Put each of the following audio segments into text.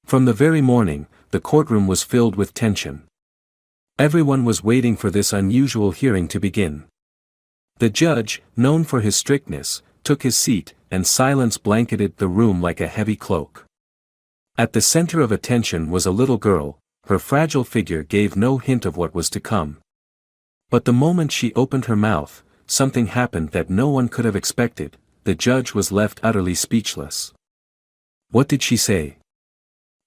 From the very morning, the courtroom was filled with tension. Everyone was waiting for this unusual hearing to begin. The judge, known for his strictness, took his seat, and silence blanketed the room like a heavy cloak. At the center of attention was a little girl. Her fragile figure gave no hint of what was to come. But the moment she opened her mouth, something happened that no one could have expected. The judge was left utterly speechless. What did she say?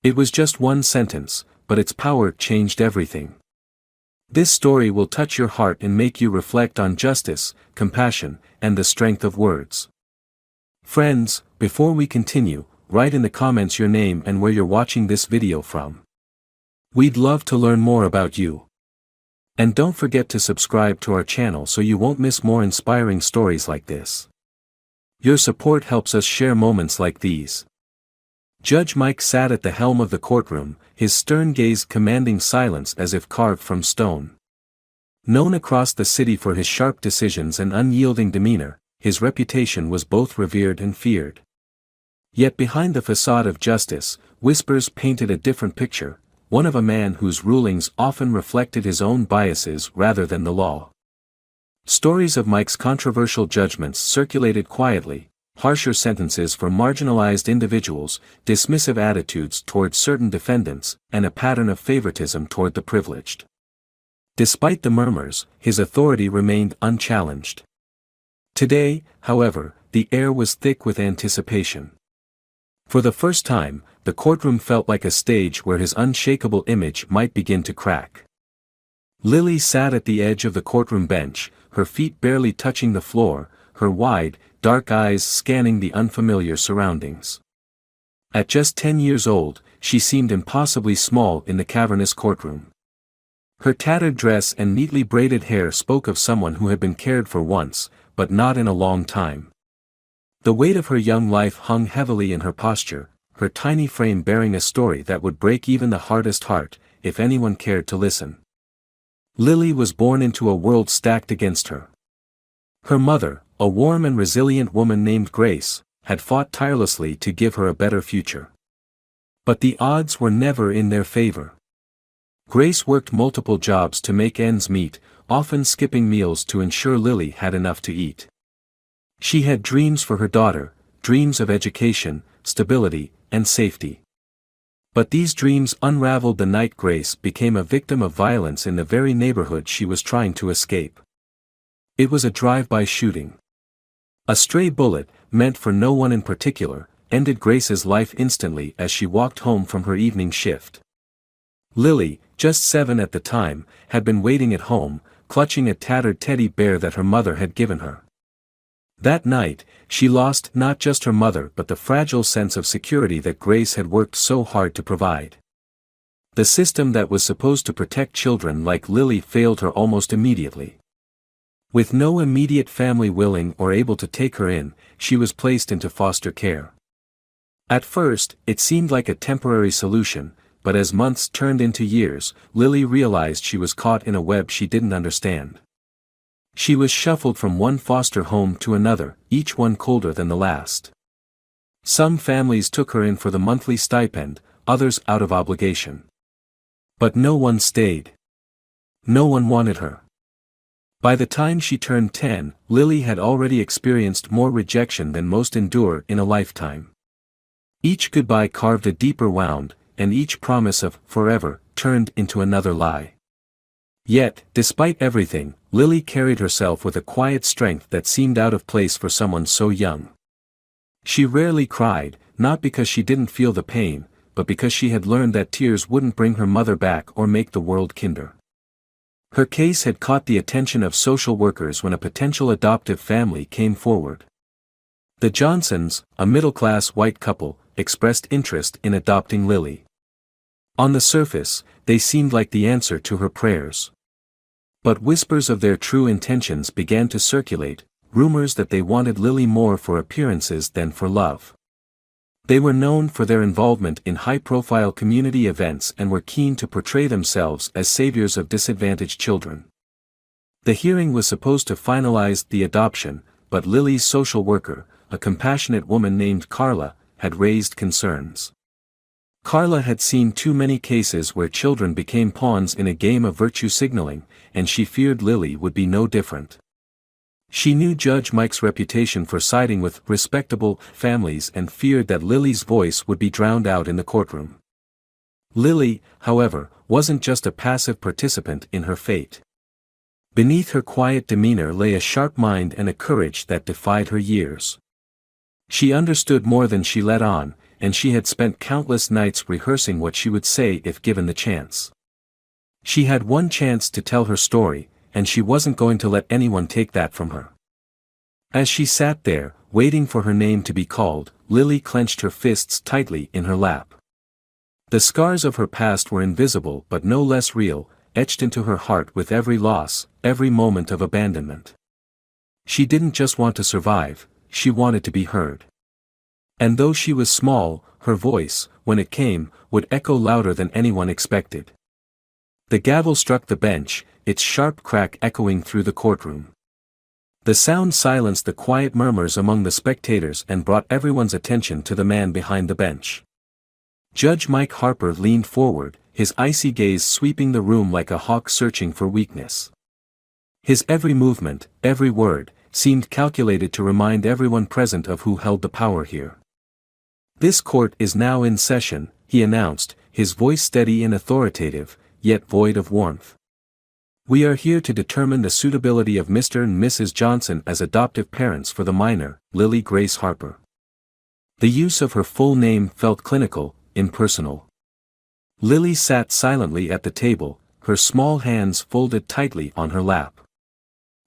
It was just one sentence, but its power changed everything. This story will touch your heart and make you reflect on justice, compassion, and the strength of words. Friends, before we continue, write in the comments your name and where you're watching this video from. We'd love to learn more about you. And don't forget to subscribe to our channel so you won't miss more inspiring stories like this. Your support helps us share moments like these. Judge Mike sat at the helm of the courtroom, his stern gaze commanding silence as if carved from stone. Known across the city for his sharp decisions and unyielding demeanor, his reputation was both revered and feared. Yet behind the facade of justice, whispers painted a different picture, one of a man whose rulings often reflected his own biases rather than the law. Stories of Mike's controversial judgments circulated quietly: harsher sentences for marginalized individuals, dismissive attitudes toward certain defendants, and a pattern of favoritism toward the privileged. Despite the murmurs, his authority remained unchallenged. Today, however, the air was thick with anticipation. For the first time, the courtroom felt like a stage where his unshakable image might begin to crack. Lily sat at the edge of the courtroom bench, her feet barely touching the floor, her wide, dark eyes scanning the unfamiliar surroundings. At just 10 years old, she seemed impossibly small in the cavernous courtroom. Her tattered dress and neatly braided hair spoke of someone who had been cared for once, but not in a long time. The weight of her young life hung heavily in her posture, her tiny frame bearing a story that would break even the hardest heart, if anyone cared to listen. Lily was born into a world stacked against her. Her mother, a warm and resilient woman named Grace, had fought tirelessly to give her a better future. But the odds were never in their favor. Grace worked multiple jobs to make ends meet, often skipping meals to ensure Lily had enough to eat. She had dreams for her daughter, dreams of education, stability, and safety. But these dreams unraveled the night Grace became a victim of violence in the very neighborhood she was trying to escape. It was a drive-by shooting. A stray bullet, meant for no one in particular, ended Grace's life instantly as she walked home from her evening shift. Lily, just 7 at the time, had been waiting at home, clutching a tattered teddy bear that her mother had given her. That night, she lost not just her mother but the fragile sense of security that Grace had worked so hard to provide. The system that was supposed to protect children like Lily failed her almost immediately. With no immediate family willing or able to take her in, she was placed into foster care. At first, it seemed like a temporary solution, but as months turned into years, Lily realized she was caught in a web she didn't understand. She was shuffled from one foster home to another, each one colder than the last. Some families took her in for the monthly stipend, others out of obligation. But no one stayed. No one wanted her. By the time she turned 10, Lily had already experienced more rejection than most endure in a lifetime. Each goodbye carved a deeper wound, and each promise of forever turned into another lie. Yet, despite everything, Lily carried herself with a quiet strength that seemed out of place for someone so young. She rarely cried, not because she didn't feel the pain, but because she had learned that tears wouldn't bring her mother back or make the world kinder. Her case had caught the attention of social workers when a potential adoptive family came forward. The Johnsons, a middle-class white couple, expressed interest in adopting Lily. On the surface, they seemed like the answer to her prayers. But whispers of their true intentions began to circulate, rumors that they wanted Lily more for appearances than for love. They were known for their involvement in high-profile community events and were keen to portray themselves as saviors of disadvantaged children. The hearing was supposed to finalize the adoption, but Lily's social worker, a compassionate woman named Carla, had raised concerns. Carla had seen too many cases where children became pawns in a game of virtue signaling, and she feared Lily would be no different. She knew Judge Mike's reputation for siding with respectable families and feared that Lily's voice would be drowned out in the courtroom. Lily, however, wasn't just a passive participant in her fate. Beneath her quiet demeanor lay a sharp mind and a courage that defied her years. She understood more than she let on, and she had spent countless nights rehearsing what she would say if given the chance. She had one chance to tell her story, and she wasn't going to let anyone take that from her. As she sat there, waiting for her name to be called, Lily clenched her fists tightly in her lap. The scars of her past were invisible but no less real, etched into her heart with every loss, every moment of abandonment. She didn't just want to survive, she wanted to be heard. And though she was small, her voice, when it came, would echo louder than anyone expected. The gavel struck the bench, its sharp crack echoing through the courtroom. The sound silenced the quiet murmurs among the spectators and brought everyone's attention to the man behind the bench. Judge Mike Harper leaned forward, his icy gaze sweeping the room like a hawk searching for weakness. His every movement, every word, seemed calculated to remind everyone present of who held the power here. "This court is now in session," he announced, his voice steady and authoritative, yet void of warmth. "We are here to determine the suitability of Mr. and Mrs. Johnson as adoptive parents for the minor, Lily Grace Harper." The use of her full name felt clinical, impersonal. Lily sat silently at the table, her small hands folded tightly on her lap.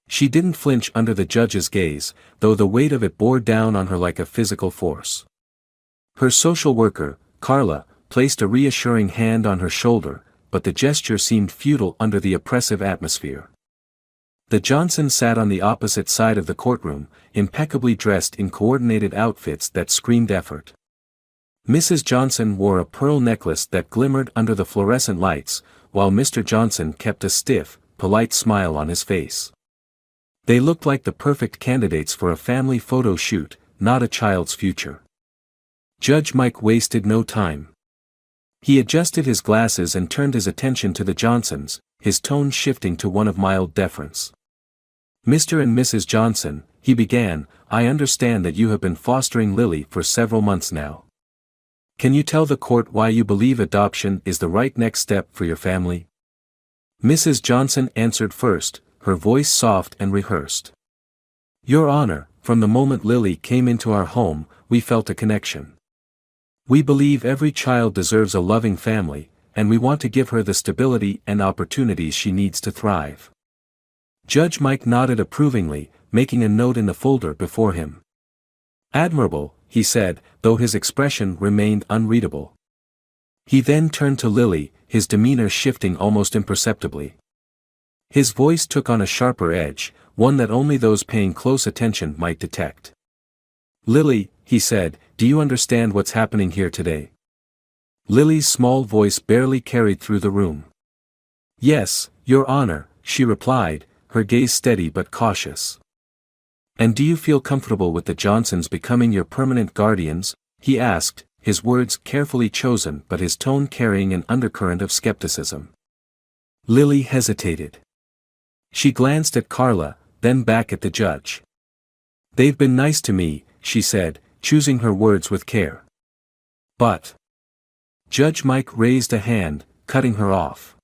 She didn't flinch under the judge's gaze, though the weight of it bore down on her like a physical force. Her social worker, Carla, placed a reassuring hand on her shoulder, but the gesture seemed futile under the oppressive atmosphere. The Johnsons sat on the opposite side of the courtroom, impeccably dressed in coordinated outfits that screamed effort. Mrs. Johnson wore a pearl necklace that glimmered under the fluorescent lights, while Mr. Johnson kept a stiff, polite smile on his face. They looked like the perfect candidates for a family photo shoot, not a child's future. Judge Mike wasted no time. He adjusted his glasses and turned his attention to the Johnsons, his tone shifting to one of mild deference. "Mr. and Mrs. Johnson," he began, "I understand that you have been fostering Lily for several months now. Can you tell the court why you believe adoption is the right next step for your family?" Mrs. Johnson answered first, her voice soft and rehearsed. "Your Honor, from the moment Lily came into our home, we felt a connection. We believe every child deserves a loving family, and we want to give her the stability and opportunities she needs to thrive." Judge Mike nodded approvingly, making a note in the folder before him. "Admirable," he said, though his expression remained unreadable. He then turned to Lily, his demeanor shifting almost imperceptibly. His voice took on a sharper edge, one that only those paying close attention might detect. "Lily," he said, "do you understand what's happening here today?" Lily's small voice barely carried through the room. "Yes, Your Honor," she replied, her gaze steady but cautious. "And do you feel comfortable with the Johnsons becoming your permanent guardians?" he asked, his words carefully chosen but his tone carrying an undercurrent of skepticism. Lily hesitated. She glanced at Carla, then back at the judge. "They've been nice to me," she said, choosing her words with care. "But..." Judge Mike raised a hand, cutting her off.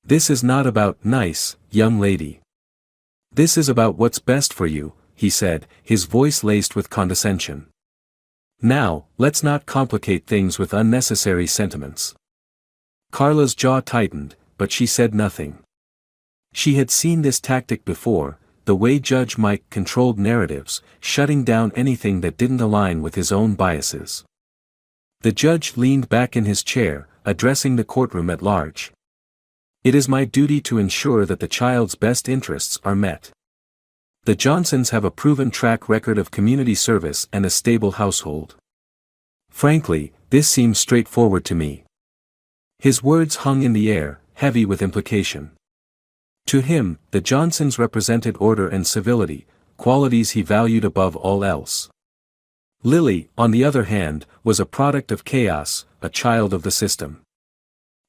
"This is not about nice, young lady. This is about what's best for you," he said, his voice laced with condescension. "Now, let's not complicate things with unnecessary sentiments." Carla's jaw tightened, but she said nothing. She had seen this tactic before, the way Judge Mike controlled narratives, shutting down anything that didn't align with his own biases. The judge leaned back in his chair, addressing the courtroom at large. "It is my duty to ensure that the child's best interests are met. The Johnsons have a proven track record of community service and a stable household. Frankly, this seems straightforward to me." His words hung in the air, heavy with implication. To him, the Johnsons represented order and civility, qualities he valued above all else. Lily, on the other hand, was a product of chaos, a child of the system.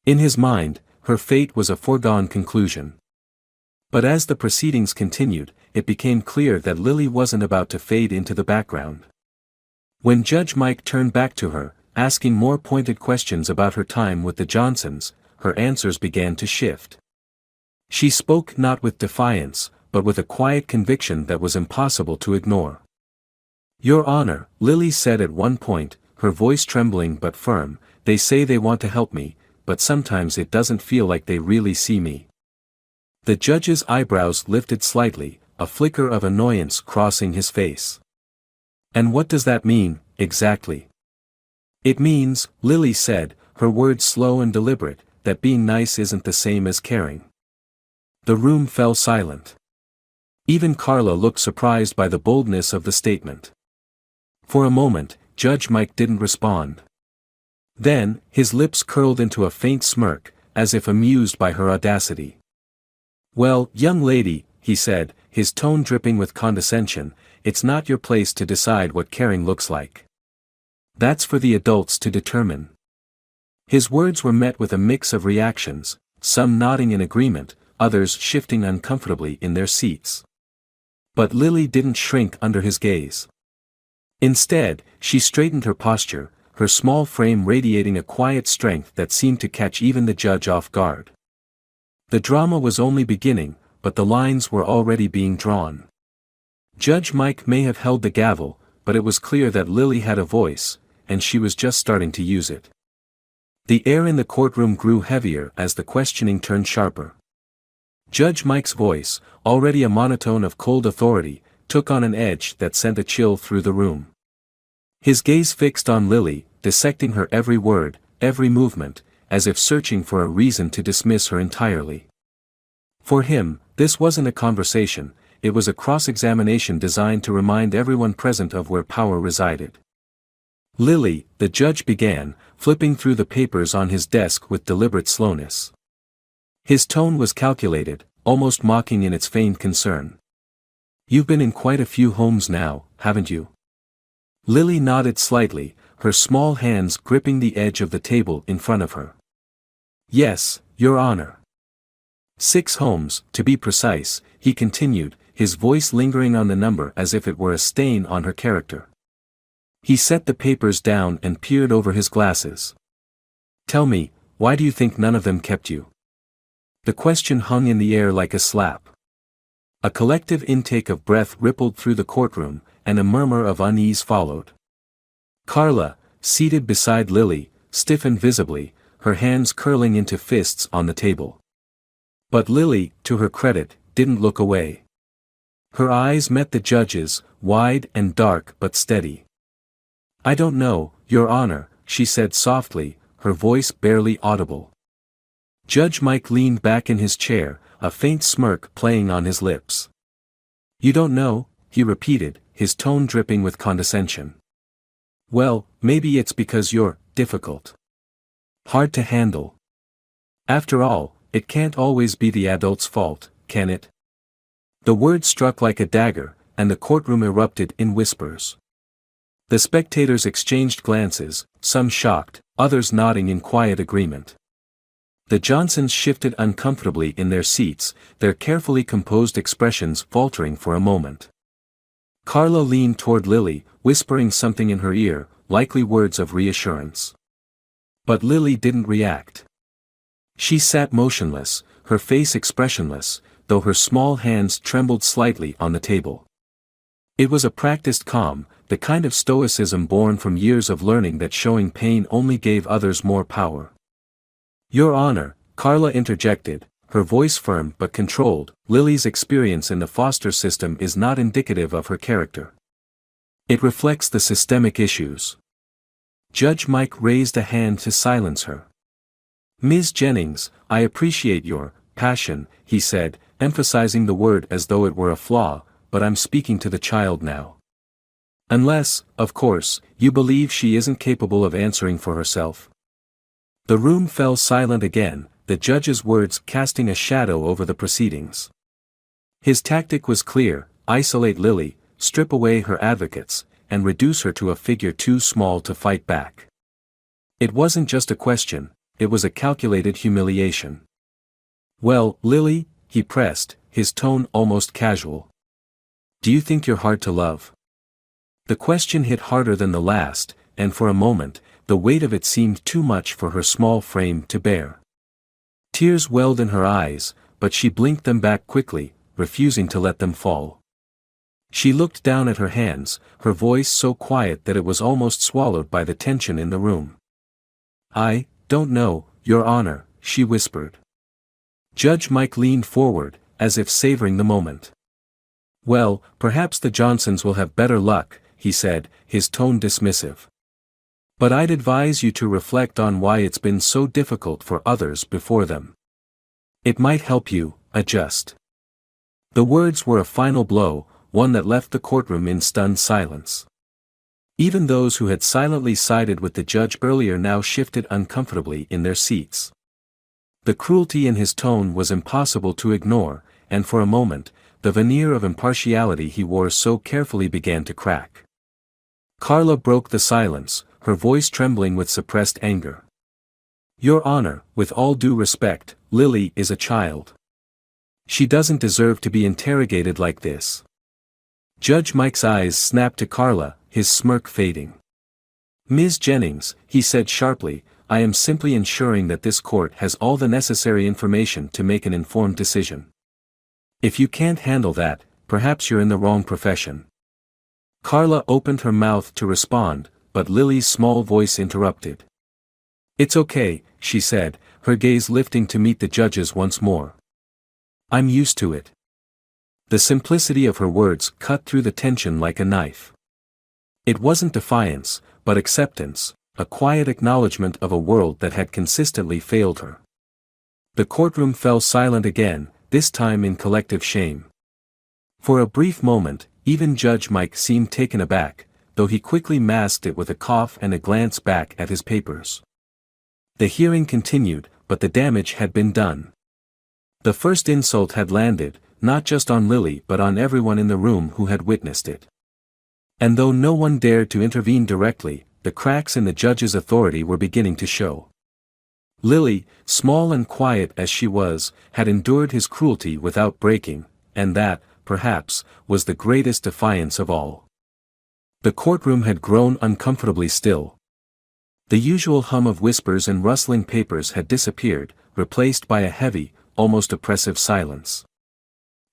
In his mind, her fate was a foregone conclusion. But as the proceedings continued, it became clear that Lily wasn't about to fade into the background. When Judge Mike turned back to her, asking more pointed questions about her time with the Johnsons, her answers began to shift. She spoke not with defiance, but with a quiet conviction that was impossible to ignore. "Your Honor," Lily said at one point, her voice trembling but firm, "they say they want to help me, but sometimes it doesn't feel like they really see me." The judge's eyebrows lifted slightly, a flicker of annoyance crossing his face. "And what does that mean, exactly?" "It means," Lily said, her words slow and deliberate, "that being nice isn't the same as caring." The room fell silent. Even Carla looked surprised by the boldness of the statement. For a moment, Judge Mike didn't respond. Then, his lips curled into a faint smirk, as if amused by her audacity. "Well, young lady," he said, his tone dripping with condescension, "it's not your place to decide what caring looks like. That's for the adults to determine." His words were met with a mix of reactions, some nodding in agreement, others shifting uncomfortably in their seats. But Lily didn't shrink under his gaze. Instead, she straightened her posture, her small frame radiating a quiet strength that seemed to catch even the judge off guard. The drama was only beginning, but the lines were already being drawn. Judge Mike may have held the gavel, but it was clear that Lily had a voice, and she was just starting to use it. The air in the courtroom grew heavier as the questioning turned sharper. Judge Mike's voice, already a monotone of cold authority, took on an edge that sent a chill through the room. His gaze fixed on Lily, dissecting her every word, every movement, as if searching for a reason to dismiss her entirely. For him, this wasn't a conversation, it was a cross-examination designed to remind everyone present of where power resided. "Lily," the judge began, flipping through the papers on his desk with deliberate slowness. His tone was calculated, almost mocking in its feigned concern. "You've been in quite a few homes now, haven't you?" Lily nodded slightly, her small hands gripping the edge of the table in front of her. "Yes, Your Honor. 6 homes, to be precise," he continued, his voice lingering on the number as if it were a stain on her character. He set the papers down and peered over his glasses. "Tell me, why do you think none of them kept you?" The question hung in the air like a slap. A collective intake of breath rippled through the courtroom, and a murmur of unease followed. Carla, seated beside Lily, stiffened visibly, her hands curling into fists on the table. But Lily, to her credit, didn't look away. Her eyes met the judge's, wide and dark but steady. "I don't know, Your Honor," she said softly, her voice barely audible. Judge Mike leaned back in his chair, a faint smirk playing on his lips. "You don't know?" he repeated, his tone dripping with condescension. "Well, maybe it's because you're difficult. Hard to handle. After all, it can't always be the adult's fault, can it?" The word struck like a dagger, and the courtroom erupted in whispers. The spectators exchanged glances, some shocked, others nodding in quiet agreement. The Johnsons shifted uncomfortably in their seats, their carefully composed expressions faltering for a moment. Carla leaned toward Lily, whispering something in her ear, likely words of reassurance. But Lily didn't react. She sat motionless, her face expressionless, though her small hands trembled slightly on the table. It was a practiced calm, the kind of stoicism born from years of learning that showing pain only gave others more power. "Your Honor," Carla interjected, her voice firm but controlled, "Lily's experience in the foster system is not indicative of her character. It reflects the systemic issues." Judge Mike raised a hand to silence her. "Ms. Jennings, I appreciate your passion," he said, emphasizing the word as though it were a flaw, "but I'm speaking to the child now. Unless, of course, you believe she isn't capable of answering for herself." The room fell silent again, the judge's words casting a shadow over the proceedings. His tactic was clear: isolate Lily, strip away her advocates, and reduce her to a figure too small to fight back. It wasn't just a question, it was a calculated humiliation. "Well, Lily," he pressed, his tone almost casual. "Do you think you're hard to love?" The question hit harder than the last, and for a moment, the weight of it seemed too much for her small frame to bear. Tears welled in her eyes, but she blinked them back quickly, refusing to let them fall. She looked down at her hands, her voice so quiet that it was almost swallowed by the tension in the room. "I don't know, Your Honor," she whispered. Judge Mike leaned forward, as if savoring the moment. "Well, perhaps the Johnsons will have better luck," he said, his tone dismissive. "But I'd advise you to reflect on why it's been so difficult for others before them. It might help you adjust." The words were a final blow, one that left the courtroom in stunned silence. Even those who had silently sided with the judge earlier now shifted uncomfortably in their seats. The cruelty in his tone was impossible to ignore, and for a moment, the veneer of impartiality he wore so carefully began to crack. Carla broke the silence, her voice trembling with suppressed anger. "Your Honor, with all due respect, Lily is a child. She doesn't deserve to be interrogated like this." Judge Mike's eyes snapped to Carla, his smirk fading. "Ms. Jennings," he said sharply, "I am simply ensuring that this court has all the necessary information to make an informed decision. If you can't handle that, perhaps you're in the wrong profession." Carla opened her mouth to respond, but Lily's small voice interrupted. "It's okay," she said, her gaze lifting to meet the judge's once more. "I'm used to it." The simplicity of her words cut through the tension like a knife. It wasn't defiance, but acceptance, a quiet acknowledgement of a world that had consistently failed her. The courtroom fell silent again, this time in collective shame. For a brief moment, even Judge Mike seemed taken aback, though he quickly masked it with a cough and a glance back at his papers. The hearing continued, but the damage had been done. The first insult had landed, not just on Lily but on everyone in the room who had witnessed it. And though no one dared to intervene directly, the cracks in the judge's authority were beginning to show. Lily, small and quiet as she was, had endured his cruelty without breaking, and that, perhaps, was the greatest defiance of all. The courtroom had grown uncomfortably still. The usual hum of whispers and rustling papers had disappeared, replaced by a heavy, almost oppressive silence.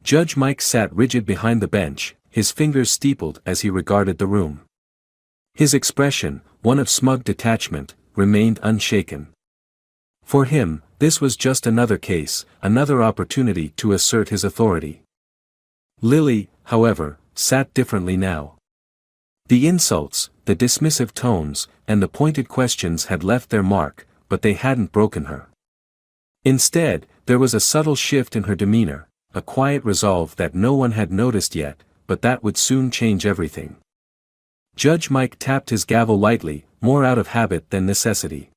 Judge Mike sat rigid behind the bench, his fingers steepled as he regarded the room. His expression, one of smug detachment, remained unshaken. For him, this was just another case, another opportunity to assert his authority. Lily, however, sat differently now. The insults, the dismissive tones, and the pointed questions had left their mark, but they hadn't broken her. Instead, there was a subtle shift in her demeanor, a quiet resolve that no one had noticed yet, but that would soon change everything. Judge Mike tapped his gavel lightly, more out of habit than necessity.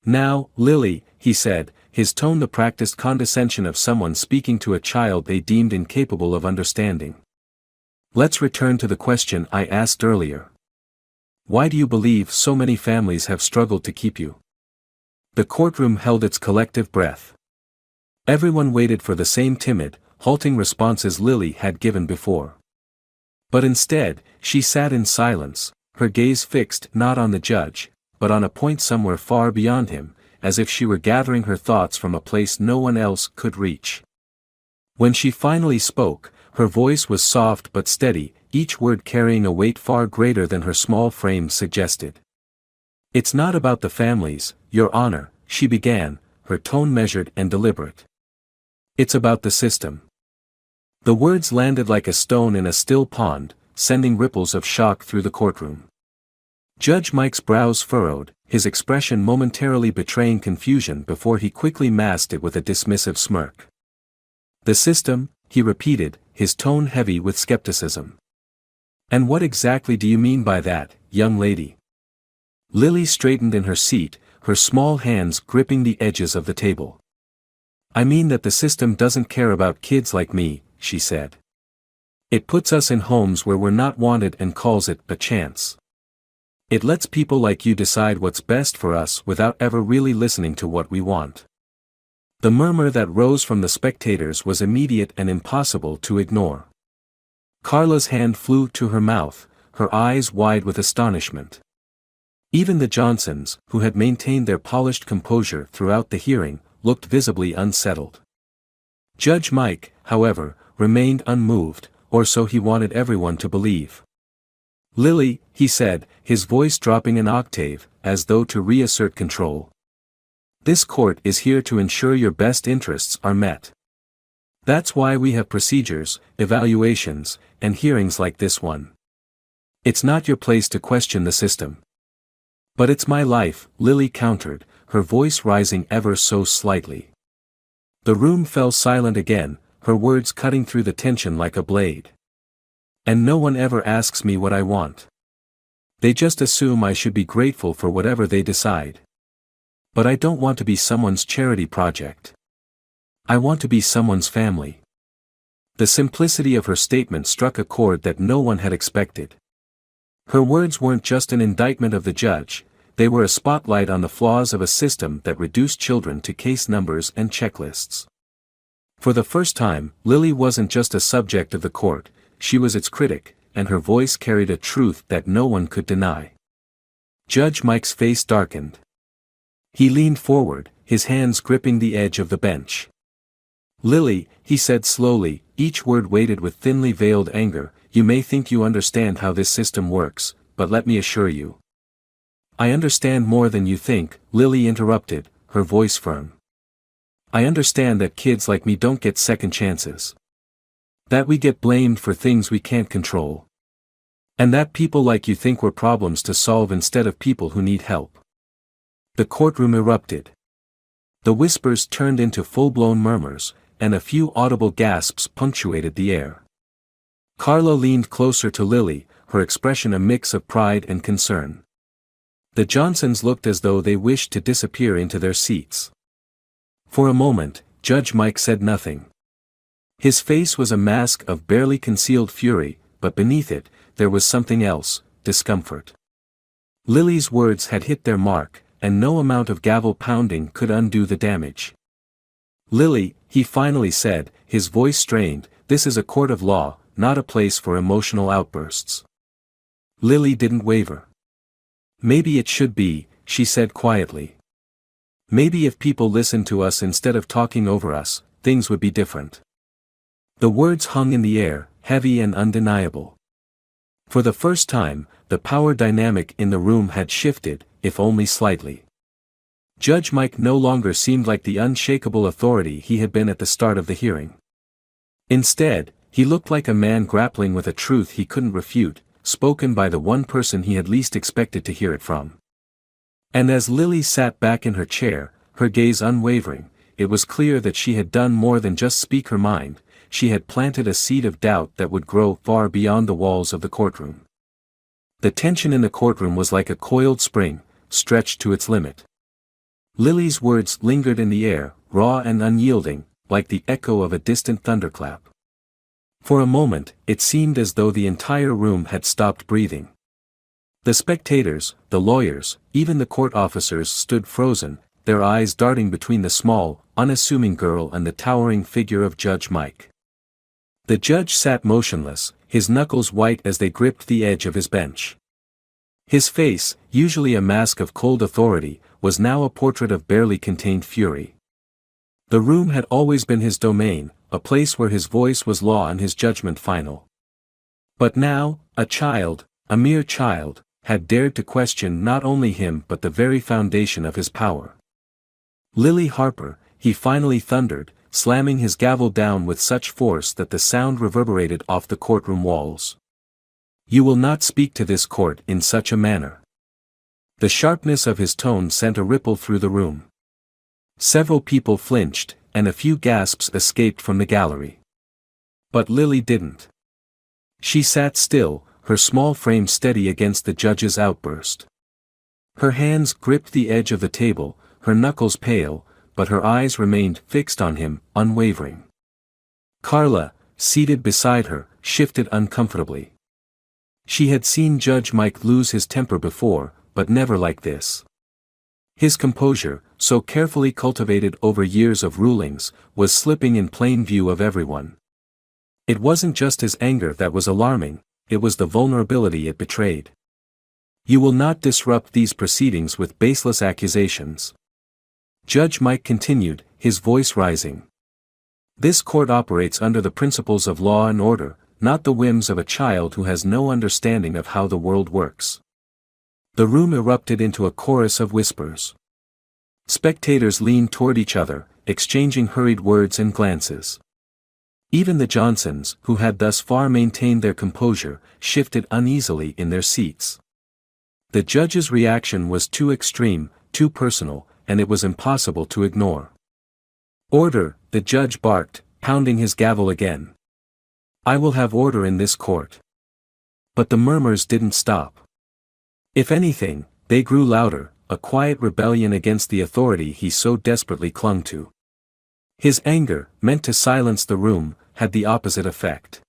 "Now, Lily," he said, his tone the practiced condescension of someone speaking to a child they deemed incapable of understanding. "Let's return to the question I asked earlier. Why do you believe so many families have struggled to keep you?" The courtroom held its collective breath. Everyone waited for the same timid, halting responses Lily had given before. But instead, she sat in silence, her gaze fixed not on the judge, but on a point somewhere far beyond him, as if she were gathering her thoughts from a place no one else could reach. When she finally spoke, her voice was soft but steady, each word carrying a weight far greater than her small frame suggested. "It's not about the families, Your Honor," she began, her tone measured and deliberate. "It's about the system." The words landed like a stone in a still pond, sending ripples of shock through the courtroom. Judge Mike's brows furrowed, his expression momentarily betraying confusion before he quickly masked it with a dismissive smirk. "The system," he repeated, his tone heavy with skepticism. "And what exactly do you mean by that, young lady?" Lily straightened in her seat, her small hands gripping the edges of the table. "I mean that the system doesn't care about kids like me," she said. "It puts us in homes where we're not wanted and calls it a chance. It lets people like you decide what's best for us without ever really listening to what we want. The murmur that rose from the spectators was immediate and impossible to ignore. Carla's hand flew to her mouth, her eyes wide with astonishment. Even the Johnsons, who had maintained their polished composure throughout the hearing, looked visibly unsettled. Judge Mike, however, remained unmoved, or so he wanted everyone to believe. "Lily," he said, his voice dropping an octave, as though to reassert control. "This court is here to ensure your best interests are met. That's why we have procedures, evaluations, and hearings like this one. It's not your place to question the system." "But it's my life," Lily countered, her voice rising ever so slightly. The room fell silent again, her words cutting through the tension like a blade. "And no one ever asks me what I want. They just assume I should be grateful for whatever they decide. But I don't want to be someone's charity project. I want to be someone's family." The simplicity of her statement struck a chord that no one had expected. Her words weren't just an indictment of the judge, they were a spotlight on the flaws of a system that reduced children to case numbers and checklists. For the first time, Lily wasn't just a subject of the court, she was its critic, and her voice carried a truth that no one could deny. Judge Mike's face darkened. He leaned forward, his hands gripping the edge of the bench. "Lily," he said slowly, each word weighted with thinly veiled anger, "you may think you understand how this system works, but let me assure you." "I understand more than you think," Lily interrupted, her voice firm. "I understand that kids like me don't get second chances. That we get blamed for things we can't control. And that people like you think we're problems to solve instead of people who need help." The courtroom erupted. The whispers turned into full-blown murmurs, and a few audible gasps punctuated the air. Carla leaned closer to Lily, her expression a mix of pride and concern. The Johnsons looked as though they wished to disappear into their seats. For a moment, Judge Mike said nothing. His face was a mask of barely concealed fury, but beneath it, there was something else, discomfort. Lily's words had hit their mark, and no amount of gavel pounding could undo the damage. "Lily," he finally said, his voice strained, "this is a court of law, not a place for emotional outbursts." Lily didn't waver. "Maybe it should be," she said quietly. "Maybe if people listened to us instead of talking over us, things would be different." The words hung in the air, heavy and undeniable. For the first time, the power dynamic in the room had shifted, if only slightly. Judge Mike no longer seemed like the unshakable authority he had been at the start of the hearing. Instead, he looked like a man grappling with a truth he couldn't refute, spoken by the one person he had least expected to hear it from. And as Lily sat back in her chair, her gaze unwavering, it was clear that she had done more than just speak her mind, she had planted a seed of doubt that would grow far beyond the walls of the courtroom. The tension in the courtroom was like a coiled spring, stretched to its limit. Lily's words lingered in the air, raw and unyielding, like the echo of a distant thunderclap. For a moment, it seemed as though the entire room had stopped breathing. The spectators, the lawyers, even the court officers stood frozen, their eyes darting between the small, unassuming girl and the towering figure of Judge Mike. The judge sat motionless, his knuckles white as they gripped the edge of his bench. His face, usually a mask of cold authority, was now a portrait of barely contained fury. The room had always been his domain, a place where his voice was law and his judgment final. But now, a child, a mere child, had dared to question not only him but the very foundation of his power. "Lily Harper," he finally thundered, slamming his gavel down with such force that the sound reverberated off the courtroom walls. "You will not speak to this court in such a manner." The sharpness of his tone sent a ripple through the room. Several people flinched, and a few gasps escaped from the gallery. But Lily didn't. She sat still, her small frame steady against the judge's outburst. Her hands gripped the edge of the table, her knuckles pale, but her eyes remained fixed on him, unwavering. Carla, seated beside her, shifted uncomfortably. She had seen Judge Mike lose his temper before, but never like this. His composure, so carefully cultivated over years of rulings, was slipping in plain view of everyone. It wasn't just his anger that was alarming, it was the vulnerability it betrayed. You will not disrupt these proceedings with baseless accusations. Judge Mike continued, his voice rising. This court operates under the principles of law and order, not the whims of a child who has no understanding of how the world works. The room erupted into a chorus of whispers. Spectators leaned toward each other, exchanging hurried words and glances. Even the Johnsons, who had thus far maintained their composure, shifted uneasily in their seats. The judge's reaction was too extreme, too personal, and it was impossible to ignore. "Order," the judge barked, pounding his gavel again. "I will have order in this court." But the murmurs didn't stop. If anything, they grew louder, a quiet rebellion against the authority he so desperately clung to. His anger, meant to silence the room, had the opposite effect.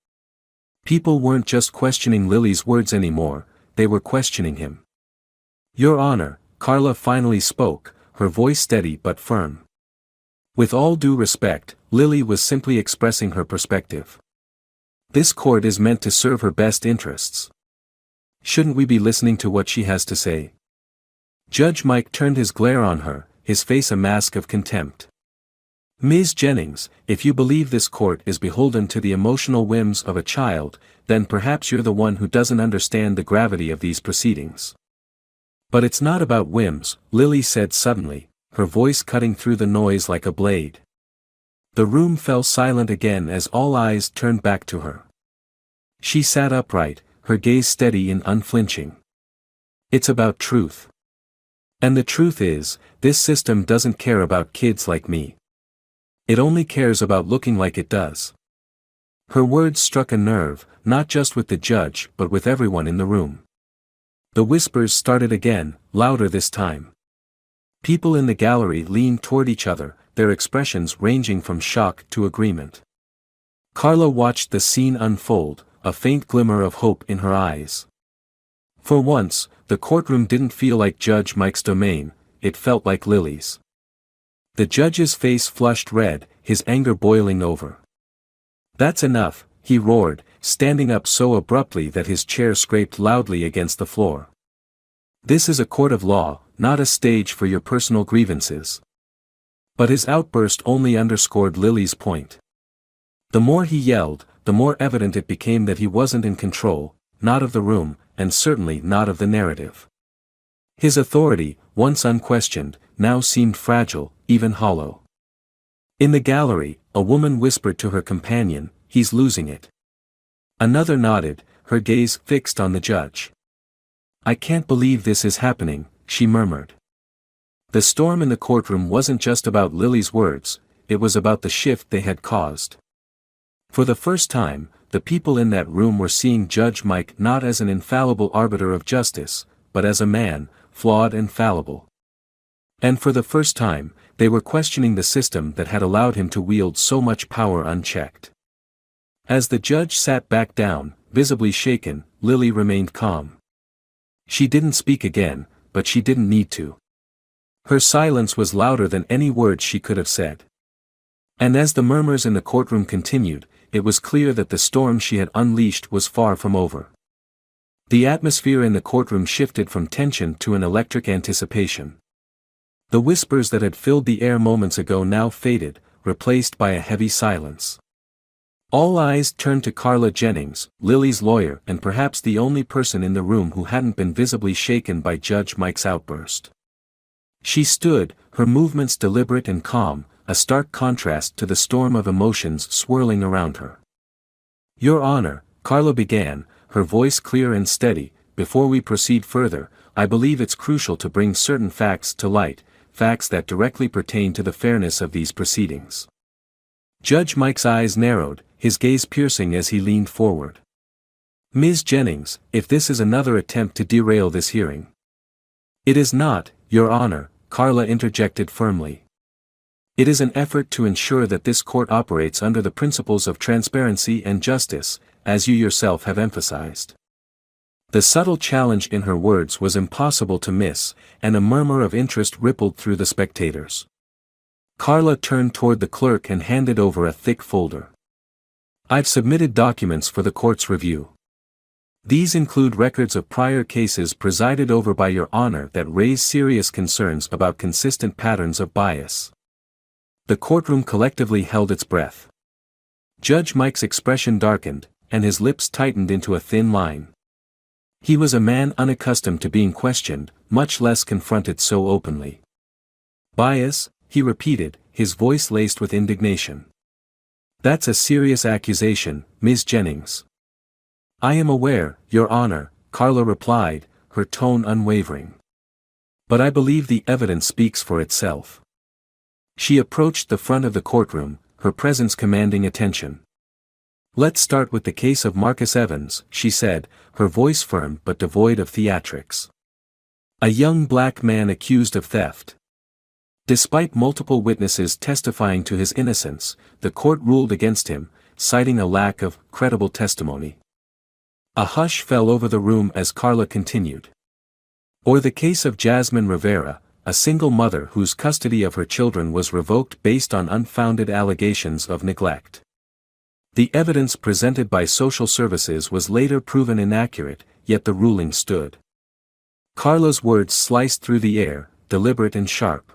People weren't just questioning Lily's words anymore, they were questioning him. "Your Honor," Carla finally spoke, her voice steady but firm. With all due respect, Lily was simply expressing her perspective. This court is meant to serve her best interests. Shouldn't we be listening to what she has to say? Judge Mike turned his glare on her, his face a mask of contempt. "Ms. Jennings, if you believe this court is beholden to the emotional whims of a child, then perhaps you're the one who doesn't understand the gravity of these proceedings." "But it's not about whims," Lily said suddenly, her voice cutting through the noise like a blade. The room fell silent again as all eyes turned back to her. She sat upright, her gaze steady and unflinching. "It's about truth. And the truth is, this system doesn't care about kids like me. It only cares about looking like it does." Her words struck a nerve, not just with the judge but with everyone in the room. The whispers started again, louder this time. People in the gallery leaned toward each other, their expressions ranging from shock to agreement. Carla watched the scene unfold, a faint glimmer of hope in her eyes. For once, the courtroom didn't feel like Judge Mike's domain, it felt like Lily's. The judge's face flushed red, his anger boiling over. "That's enough," he roared, standing up so abruptly that his chair scraped loudly against the floor. "This is a court of law, not a stage for your personal grievances." But his outburst only underscored Lily's point. The more he yelled, the more evident it became that he wasn't in control, not of the room, and certainly not of the narrative. His authority, once unquestioned, now seemed fragile, even hollow. In the gallery, a woman whispered to her companion, "He's losing it." Another nodded, her gaze fixed on the judge. "I can't believe this is happening," she murmured. The storm in the courtroom wasn't just about Lily's words, it was about the shift they had caused. For the first time, the people in that room were seeing Judge Mike not as an infallible arbiter of justice, but as a man, flawed and fallible. And for the first time, they were questioning the system that had allowed him to wield so much power unchecked. As the judge sat back down, visibly shaken, Lily remained calm. She didn't speak again, but she didn't need to. Her silence was louder than any words she could have said. And as the murmurs in the courtroom continued, it was clear that the storm she had unleashed was far from over. The atmosphere in the courtroom shifted from tension to an electric anticipation. The whispers that had filled the air moments ago now faded, replaced by a heavy silence. All eyes turned to Carla Jennings, Lily's lawyer and perhaps the only person in the room who hadn't been visibly shaken by Judge Mike's outburst. She stood, her movements deliberate and calm, a stark contrast to the storm of emotions swirling around her. "Your Honor," Carla began, her voice clear and steady, "before we proceed further, I believe it's crucial to bring certain facts to light, facts that directly pertain to the fairness of these proceedings." Judge Mike's eyes narrowed, his gaze piercing as he leaned forward. "Ms. Jennings, if this is another attempt to derail this hearing." "It is not, Your Honor," Carla interjected firmly. "It is an effort to ensure that this court operates under the principles of transparency and justice, as you yourself have emphasized." The subtle challenge in her words was impossible to miss, and a murmur of interest rippled through the spectators. Carla turned toward the clerk and handed over a thick folder. "I've submitted documents for the court's review. These include records of prior cases presided over by Your Honor that raise serious concerns about consistent patterns of bias." The courtroom collectively held its breath. Judge Mike's expression darkened, and his lips tightened into a thin line. He was a man unaccustomed to being questioned, much less confronted so openly. "Bias?" he repeated, his voice laced with indignation. "That's a serious accusation, Ms. Jennings." "I am aware, Your Honor," Carla replied, her tone unwavering. "But I believe the evidence speaks for itself." She approached the front of the courtroom, her presence commanding attention. "Let's start with the case of Marcus Evans," she said, her voice firm but devoid of theatrics. "A young black man accused of theft. Despite multiple witnesses testifying to his innocence, the court ruled against him, citing a lack of credible testimony." A hush fell over the room as Carla continued. "Or the case of Jasmine Rivera, a single mother whose custody of her children was revoked based on unfounded allegations of neglect. The evidence presented by social services was later proven inaccurate, yet the ruling stood." Carla's words sliced through the air, deliberate and sharp.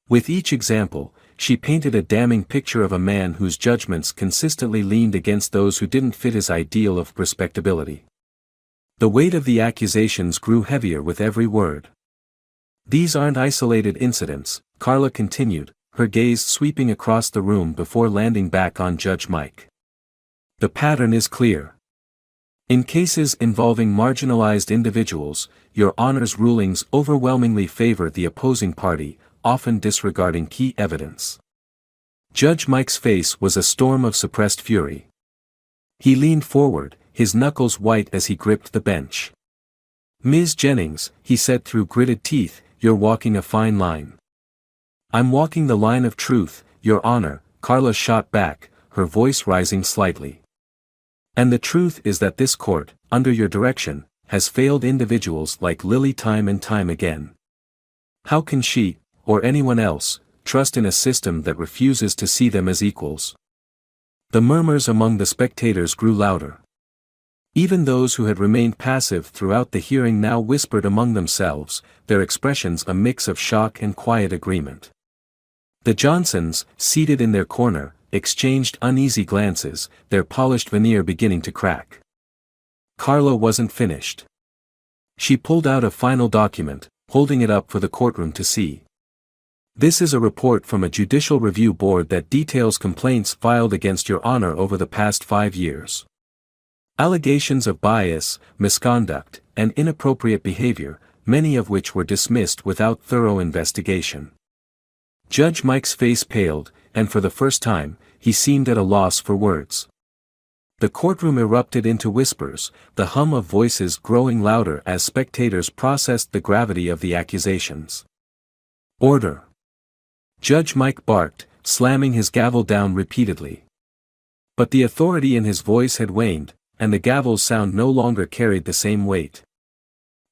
With each example, she painted a damning picture of a man whose judgments consistently leaned against those who didn't fit his ideal of respectability. The weight of the accusations grew heavier with every word. "These aren't isolated incidents," Carla continued, her gaze sweeping across the room before landing back on Judge Mike. "The pattern is clear. In cases involving marginalized individuals, Your Honor's rulings overwhelmingly favor the opposing party, often disregarding key evidence." Judge Mike's face was a storm of suppressed fury. He leaned forward, his knuckles white as he gripped the bench. "Ms. Jennings," he said through gritted teeth, "you're walking a fine line." "I'm walking the line of truth, Your Honor," Carla shot back, her voice rising slightly. "And the truth is that this court, under your direction, has failed individuals like Lily time and time again. How can she, or anyone else, trust in a system that refuses to see them as equals?" The murmurs among the spectators grew louder. Even those who had remained passive throughout the hearing now whispered among themselves, their expressions a mix of shock and quiet agreement. The Johnsons, seated in their corner, exchanged uneasy glances, their polished veneer beginning to crack. Carla wasn't finished. She pulled out a final document, holding it up for the courtroom to see. "This is a report from a judicial review board that details complaints filed against Your Honor over the past 5 years. Allegations of bias, misconduct, and inappropriate behavior, many of which were dismissed without thorough investigation." Judge Mike's face paled, and for the first time, he seemed at a loss for words. The courtroom erupted into whispers, the hum of voices growing louder as spectators processed the gravity of the accusations. "Order!" Judge Mike barked, slamming his gavel down repeatedly. But the authority in his voice had waned, and the gavel's sound no longer carried the same weight.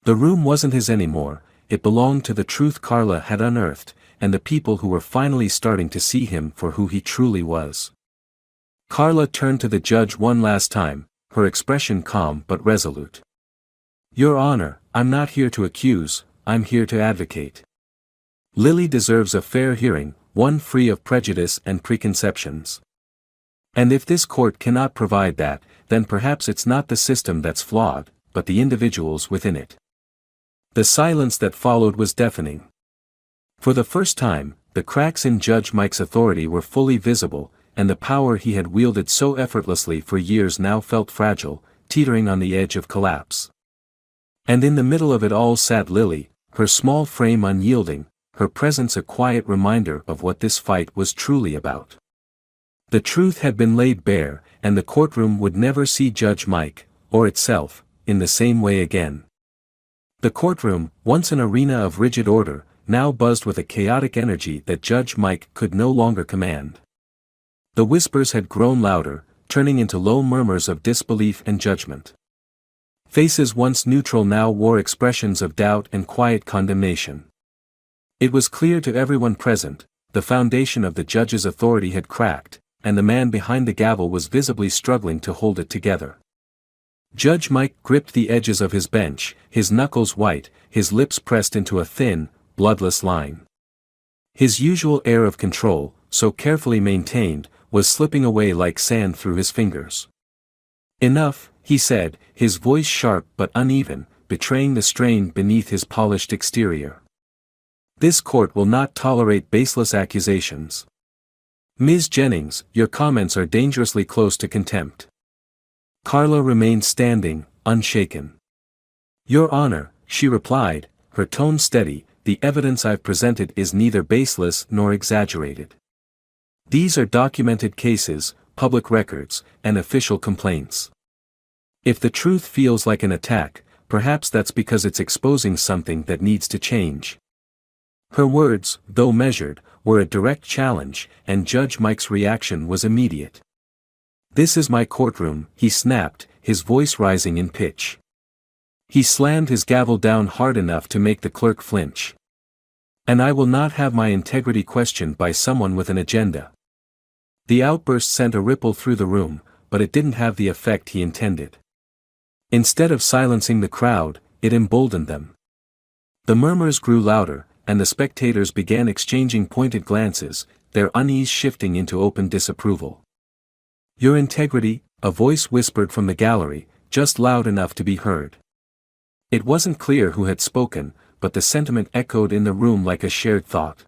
The room wasn't his anymore, it belonged to the truth Carla had unearthed, and the people who were finally starting to see him for who he truly was. Carla turned to the judge one last time, her expression calm but resolute. "Your Honor, I'm not here to accuse, I'm here to advocate. Lily deserves a fair hearing, one free of prejudice and preconceptions. And if this court cannot provide that, then perhaps it's not the system that's flawed, but the individuals within it." The silence that followed was deafening. For the first time, the cracks in Judge Mike's authority were fully visible, and the power he had wielded so effortlessly for years now felt fragile, teetering on the edge of collapse. And in the middle of it all sat Lily, her small frame unyielding, her presence a quiet reminder of what this fight was truly about. The truth had been laid bare, and the courtroom would never see Judge Mike, or itself, in the same way again. The courtroom, once an arena of rigid order, now buzzed with a chaotic energy that Judge Mike could no longer command. The whispers had grown louder, turning into low murmurs of disbelief and judgment. Faces once neutral now wore expressions of doubt and quiet condemnation. It was clear to everyone present, the foundation of the judge's authority had cracked, and the man behind the gavel was visibly struggling to hold it together. Judge Mike gripped the edges of his bench, his knuckles white, his lips pressed into a thin, bloodless line. His usual air of control, so carefully maintained, was slipping away like sand through his fingers. "Enough," he said, his voice sharp but uneven, betraying the strain beneath his polished exterior. "This court will not tolerate baseless accusations. Ms. Jennings, your comments are dangerously close to contempt." Carla remained standing, unshaken. "Your Honor," she replied, her tone steady, "the evidence I've presented is neither baseless nor exaggerated. These are documented cases, public records, and official complaints. If the truth feels like an attack, perhaps that's because it's exposing something that needs to change." Her words, though measured, were a direct challenge, and Judge Mike's reaction was immediate. "This is my courtroom," he snapped, his voice rising in pitch. He slammed his gavel down hard enough to make the clerk flinch. "And I will not have my integrity questioned by someone with an agenda." The outburst sent a ripple through the room, but it didn't have the effect he intended. Instead of silencing the crowd, it emboldened them. The murmurs grew louder, and the spectators began exchanging pointed glances, their unease shifting into open disapproval. "Your integrity," a voice whispered from the gallery, just loud enough to be heard. It wasn't clear who had spoken, but the sentiment echoed in the room like a shared thought.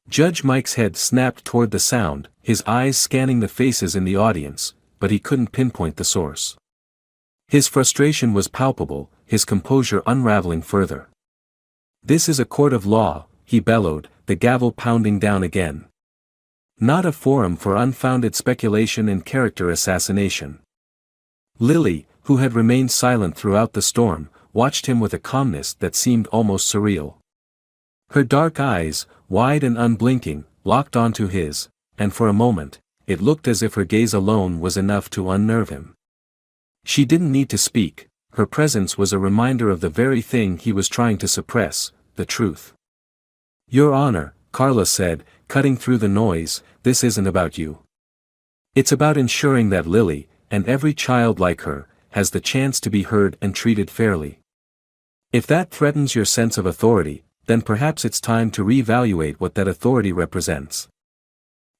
Judge Mike's head snapped toward the sound, his eyes scanning the faces in the audience, but he couldn't pinpoint the source. His frustration was palpable, his composure unraveling further. "This is a court of law," he bellowed, the gavel pounding down again. "Not a forum for unfounded speculation and character assassination." Lily, who had remained silent throughout the storm, watched him with a calmness that seemed almost surreal. Her dark eyes, wide and unblinking, locked onto his, and for a moment, it looked as if her gaze alone was enough to unnerve him. She didn't need to speak, her presence was a reminder of the very thing he was trying to suppress, the truth. "Your Honor," Carla said, cutting through the noise, "this isn't about you. It's about ensuring that Lily, and every child like her, has the chance to be heard and treated fairly. If that threatens your sense of authority, then perhaps it's time to reevaluate what that authority represents."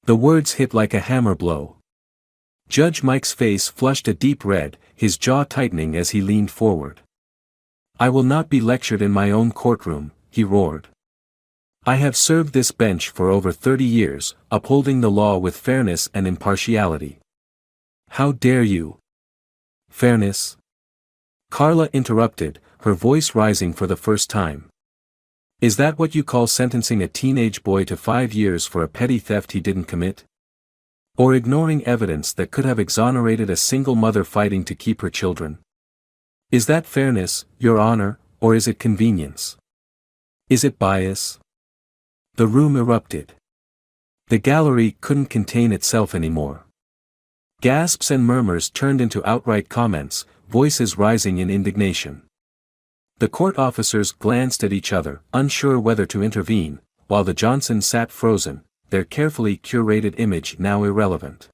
The words hit like a hammer blow. Judge Mike's face flushed a deep red, his jaw tightening as he leaned forward. "I will not be lectured in my own courtroom," he roared. "I have served this bench for over 30 years, upholding the law with fairness and impartiality. How dare you?" "Fairness?" Carla interrupted, her voice rising for the first time. "Is that what you call sentencing a teenage boy to 5 years for a petty theft he didn't commit? Or ignoring evidence that could have exonerated a single mother fighting to keep her children? Is that fairness, Your Honor, or is it convenience? Is it bias?" The room erupted. The gallery couldn't contain itself anymore. Gasps and murmurs turned into outright comments, voices rising in indignation. The court officers glanced at each other, unsure whether to intervene, while the Johnsons sat frozen, their carefully curated image now irrelevant.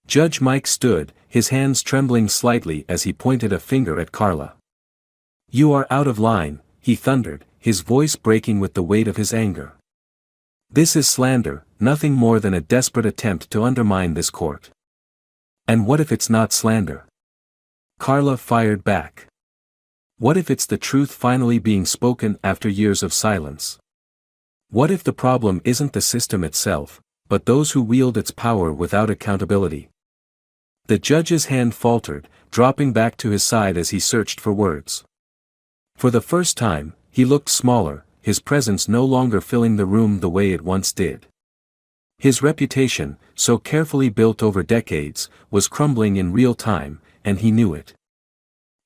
Judge Mike stood, his hands trembling slightly as he pointed a finger at Carla. "You are out of line," he thundered, his voice breaking with the weight of his anger. "This is slander, nothing more than a desperate attempt to undermine this court." "And what if it's not slander?" Carla fired back. "What if it's the truth finally being spoken after years of silence? What if the problem isn't the system itself, but those who wield its power without accountability?" The judge's hand faltered, dropping back to his side as he searched for words. For the first time, he looked smaller, his presence no longer filling the room the way it once did. His reputation, so carefully built over decades, was crumbling in real time, and he knew it.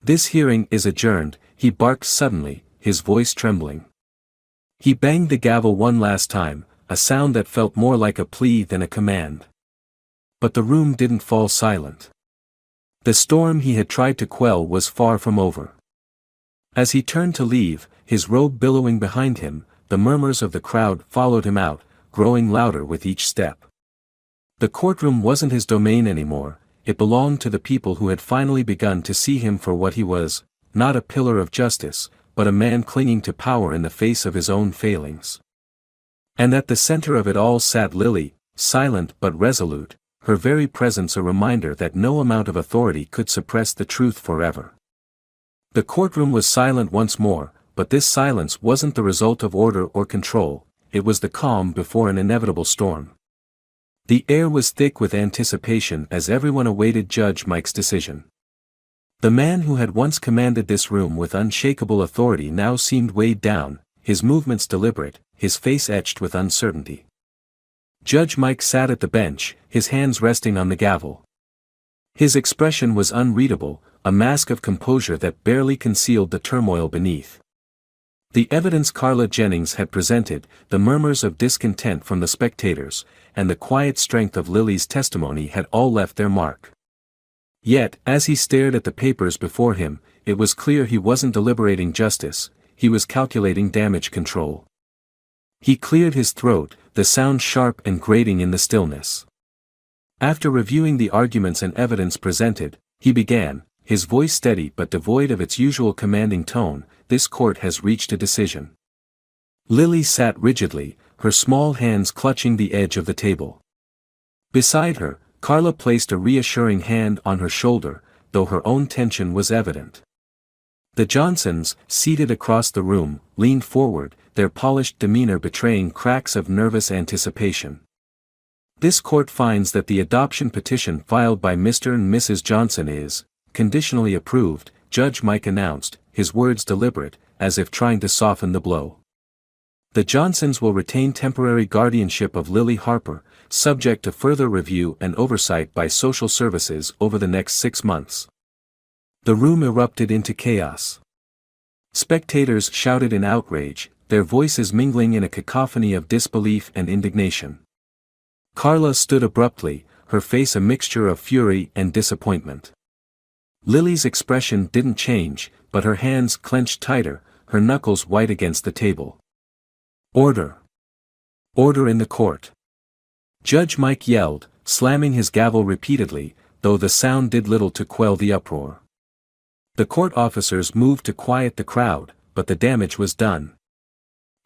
"This hearing is adjourned," he barked suddenly, his voice trembling. He banged the gavel one last time, a sound that felt more like a plea than a command. But the room didn't fall silent. The storm he had tried to quell was far from over. As he turned to leave, his robe billowing behind him, the murmurs of the crowd followed him out, growing louder with each step. The courtroom wasn't his domain anymore, it belonged to the people who had finally begun to see him for what he was, not a pillar of justice, but a man clinging to power in the face of his own failings. And at the center of it all sat Lily, silent but resolute, her very presence a reminder that no amount of authority could suppress the truth forever. The courtroom was silent once more, but this silence wasn't the result of order or control, it was the calm before an inevitable storm. The air was thick with anticipation as everyone awaited Judge Mike's decision. The man who had once commanded this room with unshakable authority now seemed weighed down, his movements deliberate, his face etched with uncertainty. Judge Mike sat at the bench, his hands resting on the gavel. His expression was unreadable, a mask of composure that barely concealed the turmoil beneath. The evidence Carla Jennings had presented, the murmurs of discontent from the spectators, and the quiet strength of Lily's testimony had all left their mark. Yet, as he stared at the papers before him, it was clear he wasn't deliberating justice, he was calculating damage control. He cleared his throat, the sound sharp and grating in the stillness. After reviewing the arguments and evidence presented, he began, his voice steady but devoid of its usual commanding tone, "This court has reached a decision." Lily sat rigidly, her small hands clutching the edge of the table. Beside her, Carla placed a reassuring hand on her shoulder, though her own tension was evident. The Johnsons, seated across the room, leaned forward, their polished demeanor betraying cracks of nervous anticipation. "This court finds that the adoption petition filed by Mr. and Mrs. Johnson is conditionally approved," Judge Mike announced, his words deliberate, as if trying to soften the blow. "The Johnsons will retain temporary guardianship of Lily Harper, subject to further review and oversight by social services over the next 6 months." The room erupted into chaos. Spectators shouted in outrage, their voices mingling in a cacophony of disbelief and indignation. Carla stood abruptly, her face a mixture of fury and disappointment. Lily's expression didn't change, but her hands clenched tighter, her knuckles white against the table. "Order! Order in the court!" Judge Mike yelled, slamming his gavel repeatedly, though the sound did little to quell the uproar. The court officers moved to quiet the crowd, but the damage was done.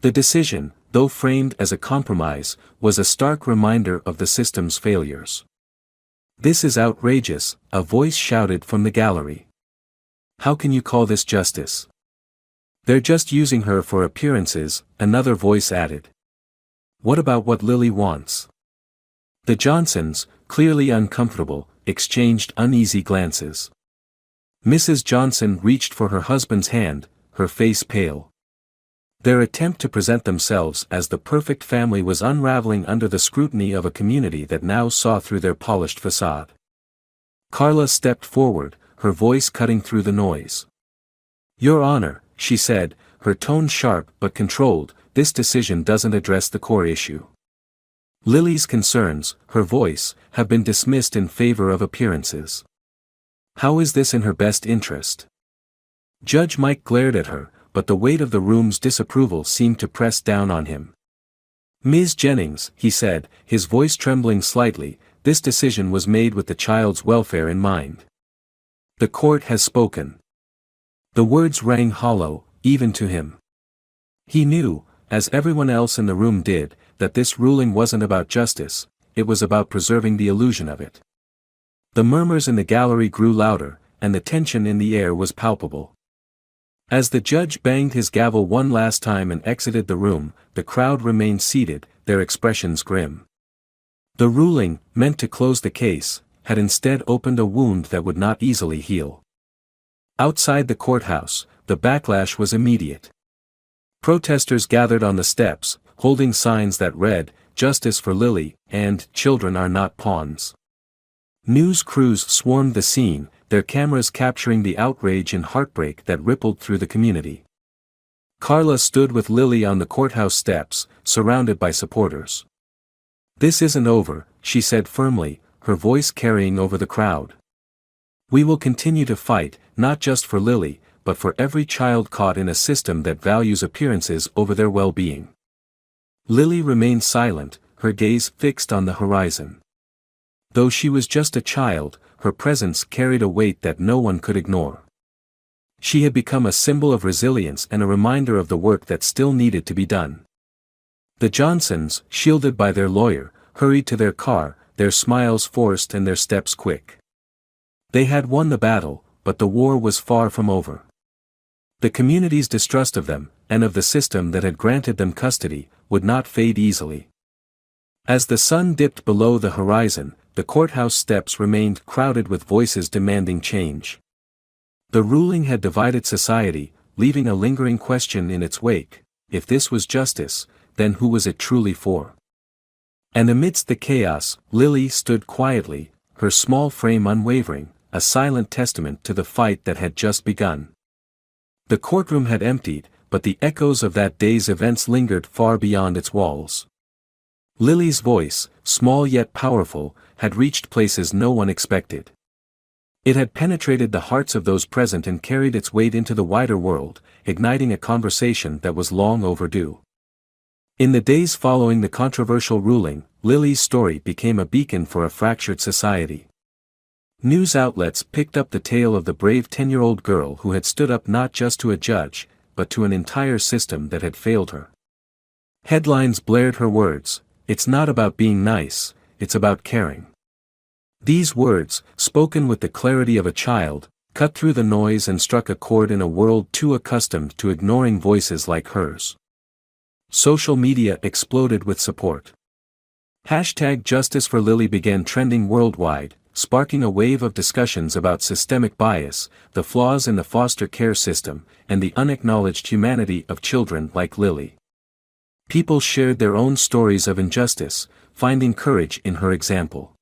The decision, though framed as a compromise, was a stark reminder of the system's failures. "This is outrageous," a voice shouted from the gallery. "How can you call this justice? They're just using her for appearances," another voice added. "What about what Lily wants?" The Johnsons, clearly uncomfortable, exchanged uneasy glances. Mrs. Johnson reached for her husband's hand, her face pale. Their attempt to present themselves as the perfect family was unraveling under the scrutiny of a community that now saw through their polished facade. Carla stepped forward, her voice cutting through the noise. "Your Honor," she said, her tone sharp but controlled, "this decision doesn't address the core issue. Lily's concerns, her voice, have been dismissed in favor of appearances. How is this in her best interest?" Judge Mike glared at her, but the weight of the room's disapproval seemed to press down on him. "Ms. Jennings," he said, his voice trembling slightly, "this decision was made with the child's welfare in mind. The court has spoken." The words rang hollow, even to him. He knew, as everyone else in the room did, that this ruling wasn't about justice, it was about preserving the illusion of it. The murmurs in the gallery grew louder, and the tension in the air was palpable. As the judge banged his gavel one last time and exited the room, the crowd remained seated, their expressions grim. The ruling, meant to close the case, had instead opened a wound that would not easily heal. Outside the courthouse, the backlash was immediate. Protesters gathered on the steps, holding signs that read, "Justice for Lily," and "Children are not pawns." News crews swarmed the scene, their cameras capturing the outrage and heartbreak that rippled through the community. Carla stood with Lily on the courthouse steps, surrounded by supporters. "This isn't over," she said firmly, her voice carrying over the crowd. We will continue to fight, not just for Lily, but for every child caught in a system that values appearances over their well-being." Lily remained silent, her gaze fixed on the horizon. Though she was just a child, her presence carried a weight that no one could ignore. She had become a symbol of resilience and a reminder of the work that still needed to be done. The Johnsons, shielded by their lawyer, hurried to their car, their smiles forced and their steps quick. They had won the battle, but the war was far from over. The community's distrust of them, and of the system that had granted them custody, would not fade easily. As the sun dipped below the horizon, the courthouse steps remained crowded with voices demanding change. The ruling had divided society, leaving a lingering question in its wake: if this was justice, then who was it truly for? And amidst the chaos, Lily stood quietly, her small frame unwavering, a silent testament to the fight that had just begun. The courtroom had emptied, but the echoes of that day's events lingered far beyond its walls. Lily's voice, small yet powerful, had reached places no one expected. It had penetrated the hearts of those present and carried its weight into the wider world, igniting a conversation that was long overdue. In the days following the controversial ruling, Lily's story became a beacon for a fractured society. News outlets picked up the tale of the brave 10-year-old girl who had stood up not just to a judge, but to an entire system that had failed her. Headlines blared her words: "It's not about being nice, it's about caring." These words, spoken with the clarity of a child, cut through the noise and struck a chord in a world too accustomed to ignoring voices like hers. Social media exploded with support. #Justice for Lily began trending worldwide, sparking a wave of discussions about systemic bias, the flaws in the foster care system, and the unacknowledged humanity of children like Lily. People shared their own stories of injustice, finding courage in her example.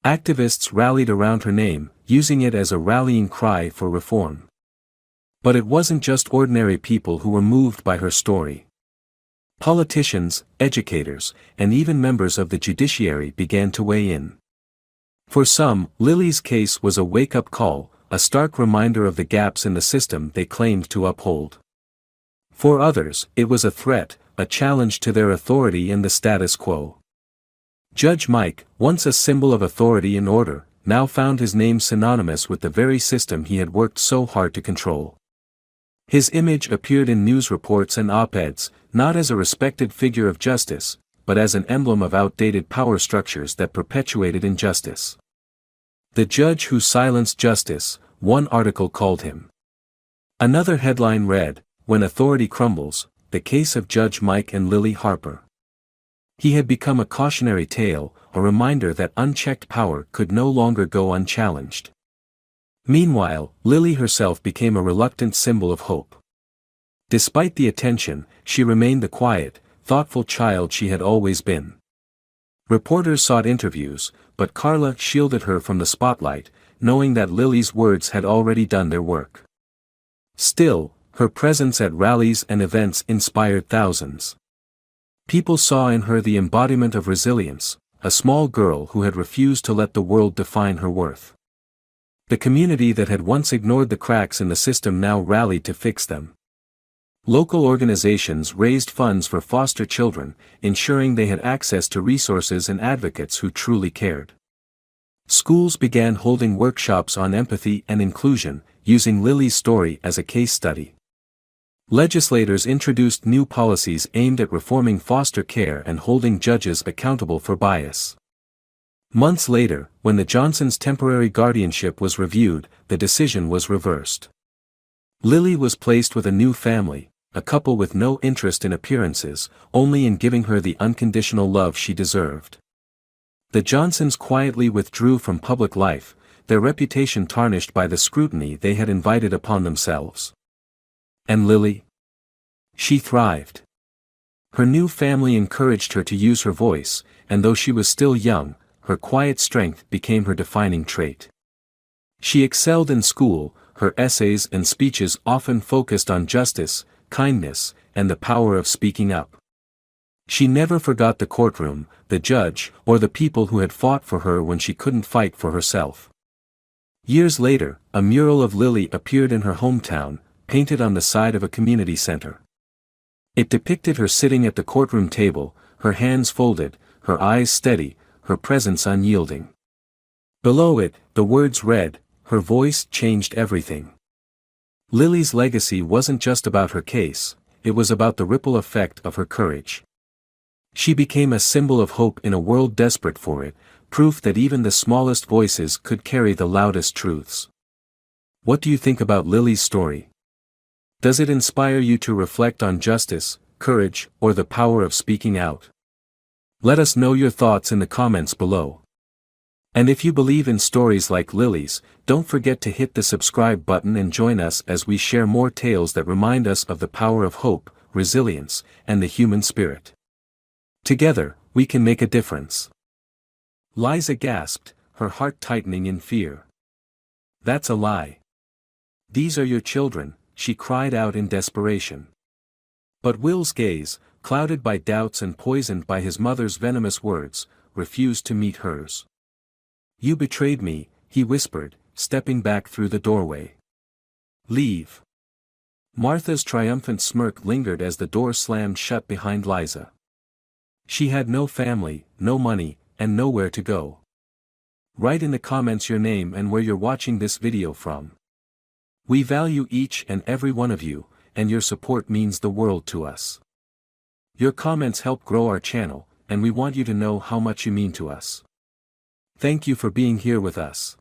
Activists rallied around her name, using it as a rallying cry for reform. But it wasn't just ordinary people who were moved by her story. Politicians, educators, and even members of the judiciary began to weigh in. For some, Lily's case was a wake-up call, a stark reminder of the gaps in the system they claimed to uphold. For others, it was a threat, a challenge to their authority and the status quo. Judge Mike, once a symbol of authority and order, now found his name synonymous with the very system he had worked so hard to control. His image appeared in news reports and op-eds, not as a respected figure of justice, but as an emblem of outdated power structures that perpetuated injustice. "The judge who silenced justice," one article called him. Another headline read, "When authority crumbles, the case of Judge Mike and Lily Harper." He had become a cautionary tale, a reminder that unchecked power could no longer go unchallenged. Meanwhile, Lily herself became a reluctant symbol of hope. Despite the attention, she remained the quiet, thoughtful child she had always been. Reporters sought interviews, but Carla shielded her from the spotlight, knowing that Lily's words had already done their work. Still, her presence at rallies and events inspired thousands. People saw in her the embodiment of resilience, a small girl who had refused to let the world define her worth. The community that had once ignored the cracks in the system now rallied to fix them. Local organizations raised funds for foster children, ensuring they had access to resources and advocates who truly cared. Schools began holding workshops on empathy and inclusion, using Lily's story as a case study. Legislators introduced new policies aimed at reforming foster care and holding judges accountable for bias. Months later, when the Johnsons' temporary guardianship was reviewed, the decision was reversed. Lily was placed with a new family, a couple with no interest in appearances, only in giving her the unconditional love she deserved. The Johnsons quietly withdrew from public life, their reputation tarnished by the scrutiny they had invited upon themselves. And Lily? She thrived. Her new family encouraged her to use her voice, and though she was still young, her quiet strength became her defining trait. She excelled in school, her essays and speeches often focused on justice, kindness, and the power of speaking up. She never forgot the courtroom, the judge, or the people who had fought for her when she couldn't fight for herself. Years later, a mural of Lily appeared in her hometown, painted on the side of a community center. It depicted her sitting at the courtroom table, her hands folded, her eyes steady, her presence unyielding. Below it, the words read, "Her voice changed everything." Lily's legacy wasn't just about her case, it was about the ripple effect of her courage. She became a symbol of hope in a world desperate for it, proof that even the smallest voices could carry the loudest truths. What do you think about Lily's story? Does it inspire you to reflect on justice, courage, or the power of speaking out? Let us know your thoughts in the comments below. And if you believe in stories like Lily's, don't forget to hit the subscribe button and join us as we share more tales that remind us of the power of hope, resilience, and the human spirit. Together, we can make a difference. Liza gasped, her heart tightening in fear. That's a lie. These are your children, she cried out in desperation. But Will's gaze, clouded by doubts and poisoned by his mother's venomous words, refused to meet hers. You betrayed me, he whispered, stepping back through the doorway. Leave. Martha's triumphant smirk lingered as the door slammed shut behind Liza. She had no family, no money, and nowhere to go. Write in the comments your name and where you're watching this video from. We value each and every one of you, and your support means the world to us. Your comments help grow our channel, and we want you to know how much you mean to us. Thank you for being here with us.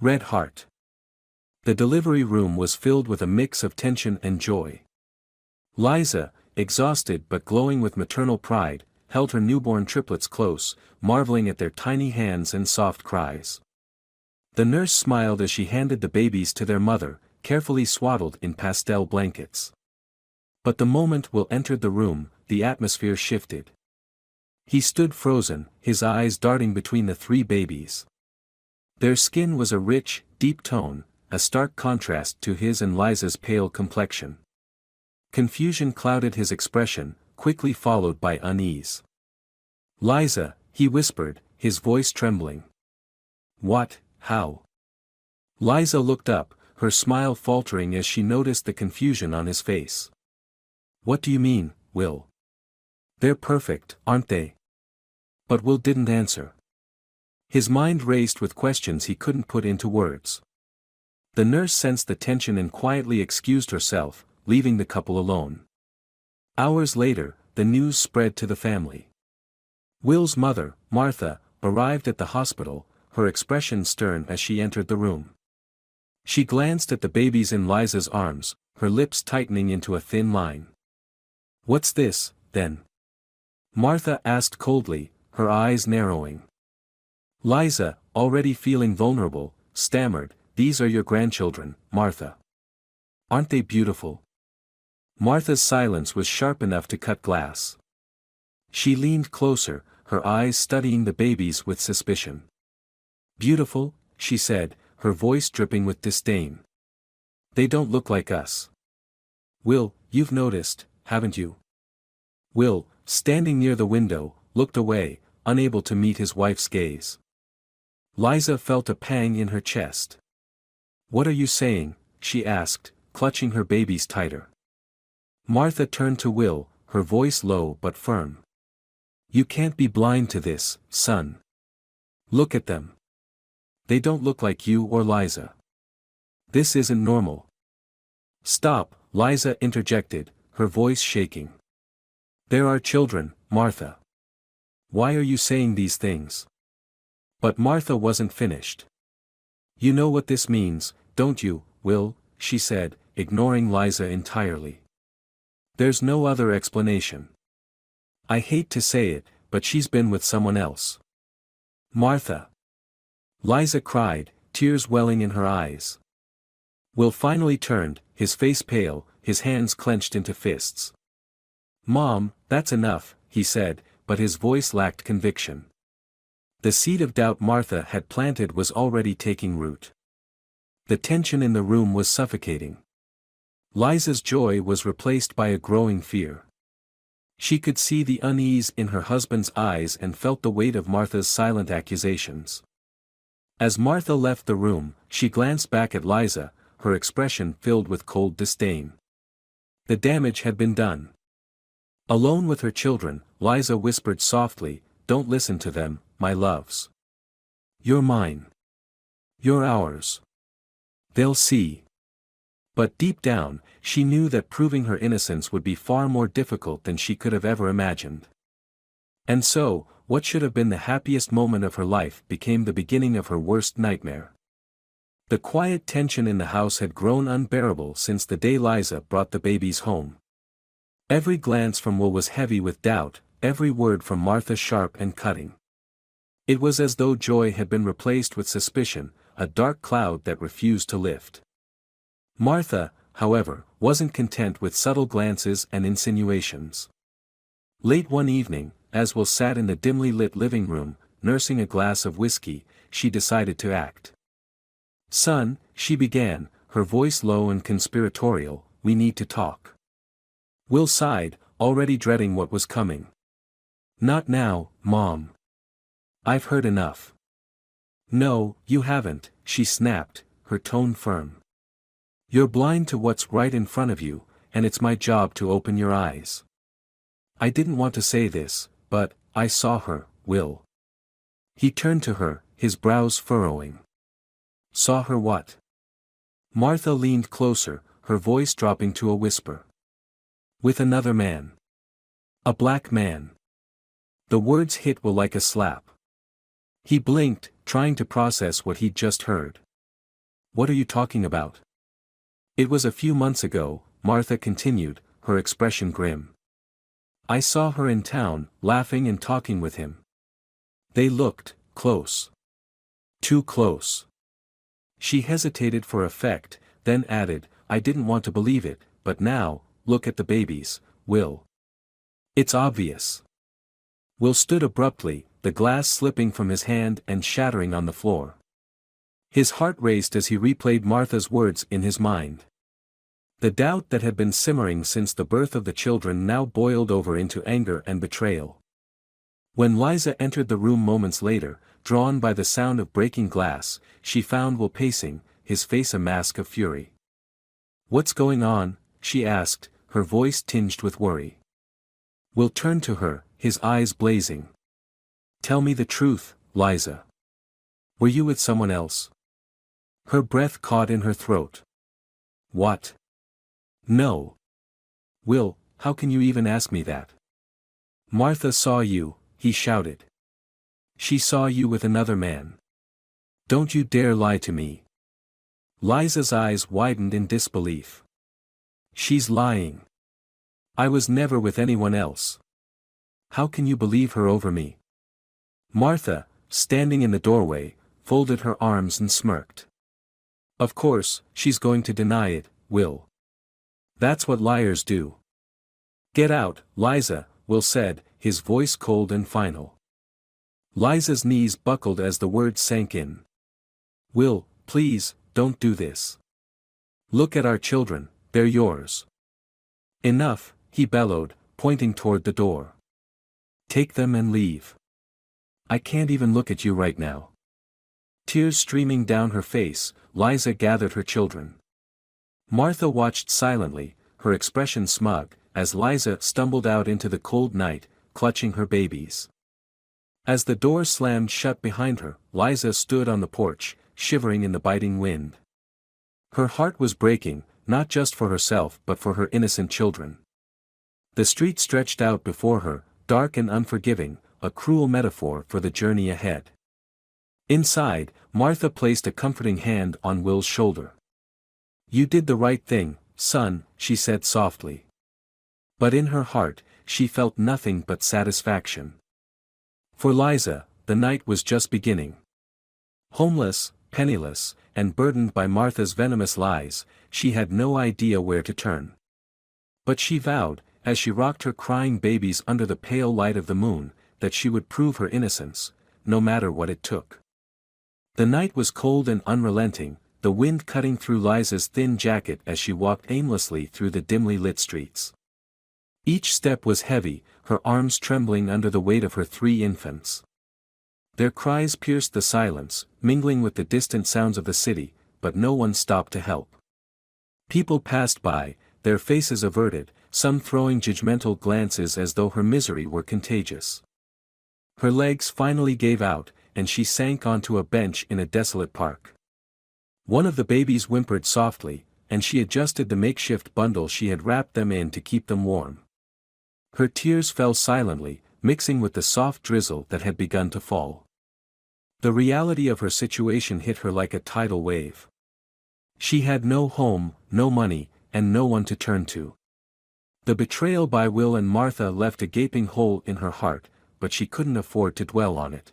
Red Heart. The delivery room was filled with a mix of tension and joy. Liza, exhausted but glowing with maternal pride, held her newborn triplets close, marveling at their tiny hands and soft cries. The nurse smiled as she handed the babies to their mother, carefully swaddled in pastel blankets. But the moment Will entered the room, the atmosphere shifted. He stood frozen, his eyes darting between the three babies. Their skin was a rich, deep tone, a stark contrast to his and Liza's pale complexion. Confusion clouded his expression, quickly followed by unease. Liza, he whispered, his voice trembling. What, how? Liza looked up, her smile faltering as she noticed the confusion on his face. What do you mean, Will? They're perfect, aren't they? But Will didn't answer. His mind raced with questions he couldn't put into words. The nurse sensed the tension and quietly excused herself, leaving the couple alone. Hours later, the news spread to the family. Will's mother, Martha, arrived at the hospital, her expression stern as she entered the room. She glanced at the babies in Liza's arms, her lips tightening into a thin line. What's this, then? Martha asked coldly, her eyes narrowing. Liza, already feeling vulnerable, stammered, "These are your grandchildren, Martha. Aren't they beautiful?" Martha's silence was sharp enough to cut glass. She leaned closer, her eyes studying the babies with suspicion. "Beautiful?" she said, her voice dripping with disdain. "They don't look like us." "Will, you've noticed, haven't you?" Will, standing near the window, looked away, unable to meet his wife's gaze. Liza felt a pang in her chest. "What are you saying?" she asked, clutching her babies tighter. Martha turned to Will, her voice low but firm. "You can't be blind to this, son. Look at them. They don't look like you or Liza. This isn't normal." "Stop," Liza interjected, her voice shaking. "There are children, Martha. Why are you saying these things?" But Martha wasn't finished. "You know what this means, don't you, Will?" she said, ignoring Liza entirely. "There's no other explanation. I hate to say it, but she's been with someone else." "Martha!" Liza cried, tears welling in her eyes. Will finally turned, his face pale, his hands clenched into fists. "Mom, that's enough," he said, but his voice lacked conviction. The seed of doubt Martha had planted was already taking root. The tension in the room was suffocating. Liza's joy was replaced by a growing fear. She could see the unease in her husband's eyes and felt the weight of Martha's silent accusations. As Martha left the room, she glanced back at Liza, her expression filled with cold disdain. The damage had been done. Alone with her children, Liza whispered softly, "Don't listen to them, my loves. You're mine. You're ours. They'll see." But deep down, she knew that proving her innocence would be far more difficult than she could have ever imagined. And so, what should have been the happiest moment of her life became the beginning of her worst nightmare. The quiet tension in the house had grown unbearable since the day Liza brought the babies home. Every glance from Will was heavy with doubt, every word from Martha sharp and cutting. It was as though joy had been replaced with suspicion, a dark cloud that refused to lift. Martha, however, wasn't content with subtle glances and insinuations. Late one evening, as Will sat in the dimly lit living room, nursing a glass of whiskey, she decided to act. "Son," she began, her voice low and conspiratorial, "we need to talk." Will sighed, already dreading what was coming. "Not now, Mom. I've heard enough." "No, you haven't," she snapped, her tone firm. "You're blind to what's right in front of you, and it's my job to open your eyes. I didn't want to say this, but I saw her, Will." He turned to her, his brows furrowing. "Saw her what?" Martha leaned closer, her voice dropping to a whisper. "With another man. A black man." The words hit Will like a slap. He blinked, trying to process what he'd just heard. "What are you talking about?" "It was a few months ago," Martha continued, her expression grim. "I saw her in town, laughing and talking with him. They looked close. Too close." She hesitated for effect, then added, "I didn't want to believe it, but now, look at the babies, Will. It's obvious." Will stood abruptly, the glass slipping from his hand and shattering on the floor. His heart raced as he replayed Martha's words in his mind. The doubt that had been simmering since the birth of the children now boiled over into anger and betrayal. When Liza entered the room moments later, drawn by the sound of breaking glass, she found Will pacing, his face a mask of fury. "What's going on?" she asked, her voice tinged with worry. Will turned to her, his eyes blazing. "Tell me the truth, Liza. Were you with someone else?" Her breath caught in her throat. "What? No. Will, how can you even ask me that?" "Martha saw you," he shouted. "She saw you with another man. Don't you dare lie to me." Liza's eyes widened in disbelief. "She's lying. I was never with anyone else. How can you believe her over me?" Martha, standing in the doorway, folded her arms and smirked. "Of course, she's going to deny it, Will. That's what liars do." "Get out, Liza," Will said, his voice cold and final. Liza's knees buckled as the words sank in. "Will, please, don't do this. Look at our children, they're yours." "Enough," he bellowed, pointing toward the door. "Take them and leave. I can't even look at you right now." Tears streaming down her face, Liza gathered her children. Martha watched silently, her expression smug, as Liza stumbled out into the cold night, clutching her babies. As the door slammed shut behind her, Liza stood on the porch, shivering in the biting wind. Her heart was breaking, not just for herself but for her innocent children. The street stretched out before her, dark and unforgiving, a cruel metaphor for the journey ahead. Inside, Martha placed a comforting hand on Will's shoulder. "You did the right thing, son," she said softly. But in her heart, she felt nothing but satisfaction. For Liza, the night was just beginning. Homeless, penniless, and burdened by Martha's venomous lies, she had no idea where to turn. But she vowed, as she rocked her crying babies under the pale light of the moon, that she would prove her innocence, no matter what it took. The night was cold and unrelenting, the wind cutting through Liza's thin jacket as she walked aimlessly through the dimly lit streets. Each step was heavy, her arms trembling under the weight of her 3 infants. Their cries pierced the silence, mingling with the distant sounds of the city, but no one stopped to help. People passed by, their faces averted, some throwing judgmental glances as though her misery were contagious. Her legs finally gave out, and she sank onto a bench in a desolate park. One of the babies whimpered softly, and she adjusted the makeshift bundle she had wrapped them in to keep them warm. Her tears fell silently, mixing with the soft drizzle that had begun to fall. The reality of her situation hit her like a tidal wave. She had no home, no money, and no one to turn to. The betrayal by Will and Martha left a gaping hole in her heart, but she couldn't afford to dwell on it.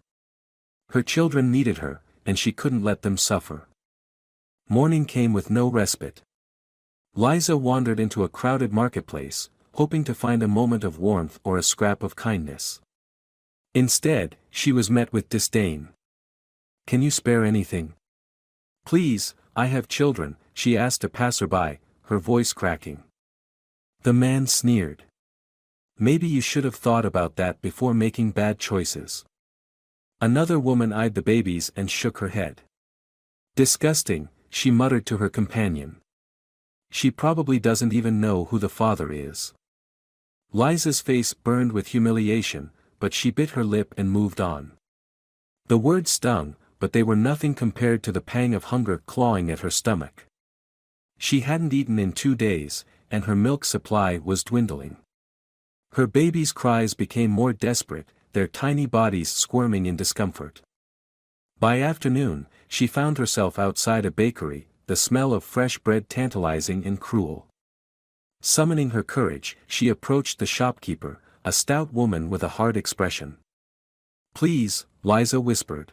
Her children needed her, and she couldn't let them suffer. Morning came with no respite. Liza wandered into a crowded marketplace, hoping to find a moment of warmth or a scrap of kindness. Instead, she was met with disdain. "Can you spare anything?" "Please, I have children," she asked a passerby, her voice cracking. The man sneered. "Maybe you should have thought about that before making bad choices." Another woman eyed the babies and shook her head. "Disgusting," she muttered to her companion. "She probably doesn't even know who the father is." Liza's face burned with humiliation, but she bit her lip and moved on. The words stung, but they were nothing compared to the pang of hunger clawing at her stomach. She hadn't eaten in 2 days, and her milk supply was dwindling. Her babies' cries became more desperate, their tiny bodies squirming in discomfort. By afternoon, she found herself outside a bakery, the smell of fresh bread tantalizing and cruel. Summoning her courage, she approached the shopkeeper, a stout woman with a hard expression. "Please," Liza whispered.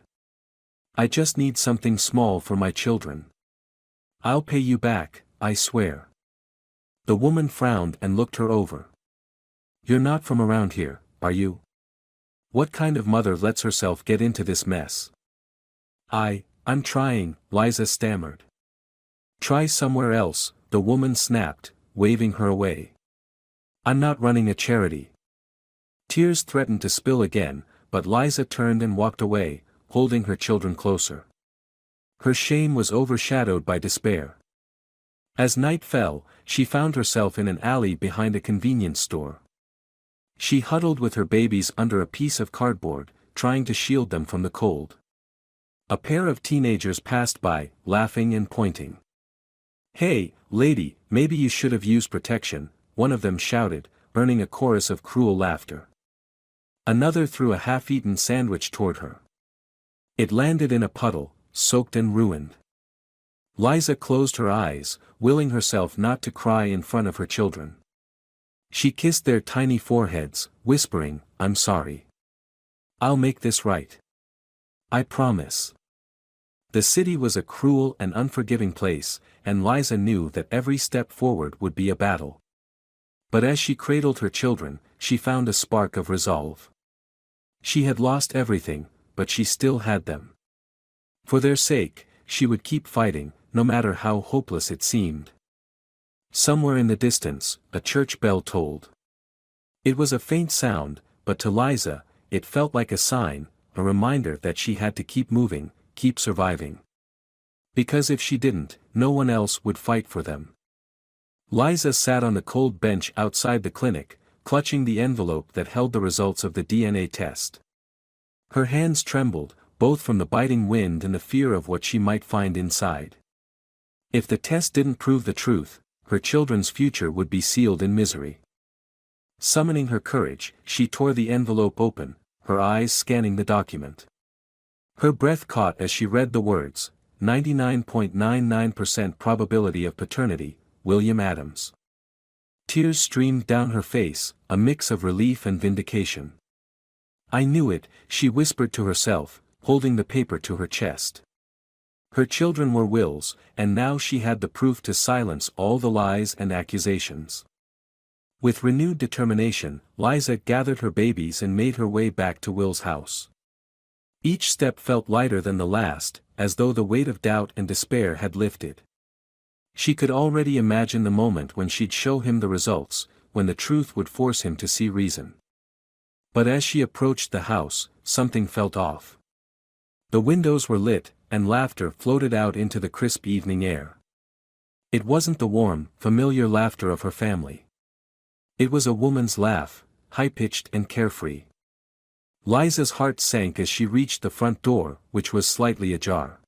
"I just need something small for my children. I'll pay you back, I swear." The woman frowned and looked her over. "You're not from around here, are you? What kind of mother lets herself get into this mess?" I'm trying," Liza stammered. "Try somewhere else," the woman snapped, waving her away. "I'm not running a charity." Tears threatened to spill again, but Liza turned and walked away, holding her children closer. Her shame was overshadowed by despair. As night fell, she found herself in an alley behind a convenience store. She huddled with her babies under a piece of cardboard, trying to shield them from the cold. A pair of teenagers passed by, laughing and pointing. "Hey, lady, maybe you should have used protection," one of them shouted, earning a chorus of cruel laughter. Another threw a half-eaten sandwich toward her. It landed in a puddle, soaked and ruined. Liza closed her eyes, willing herself not to cry in front of her children. She kissed their tiny foreheads, whispering, "I'm sorry. I'll make this right. I promise." The city was a cruel and unforgiving place, and Liza knew that every step forward would be a battle. But as she cradled her children, she found a spark of resolve. She had lost everything, but she still had them. For their sake, she would keep fighting, no matter how hopeless it seemed. Somewhere in the distance, a church bell tolled. It was a faint sound, but to Liza, it felt like a sign, a reminder that she had to keep moving, keep surviving. Because if she didn't, no one else would fight for them. Liza sat on the cold bench outside the clinic, clutching the envelope that held the results of the DNA test. Her hands trembled, both from the biting wind and the fear of what she might find inside. If the test didn't prove the truth, her children's future would be sealed in misery. Summoning her courage, she tore the envelope open, her eyes scanning the document. Her breath caught as she read the words, 99.99% probability of paternity, William Adams. Tears streamed down her face, a mix of relief and vindication. "I knew it," she whispered to herself, holding the paper to her chest. Her children were Will's, and now she had the proof to silence all the lies and accusations. With renewed determination, Liza gathered her babies and made her way back to Will's house. Each step felt lighter than the last, as though the weight of doubt and despair had lifted. She could already imagine the moment when she'd show him the results, when the truth would force him to see reason. But as she approached the house, something felt off. The windows were lit, and laughter floated out into the crisp evening air. It wasn't the warm, familiar laughter of her family. It was a woman's laugh, high-pitched and carefree. Liza's heart sank as she reached the front door, which was slightly ajar.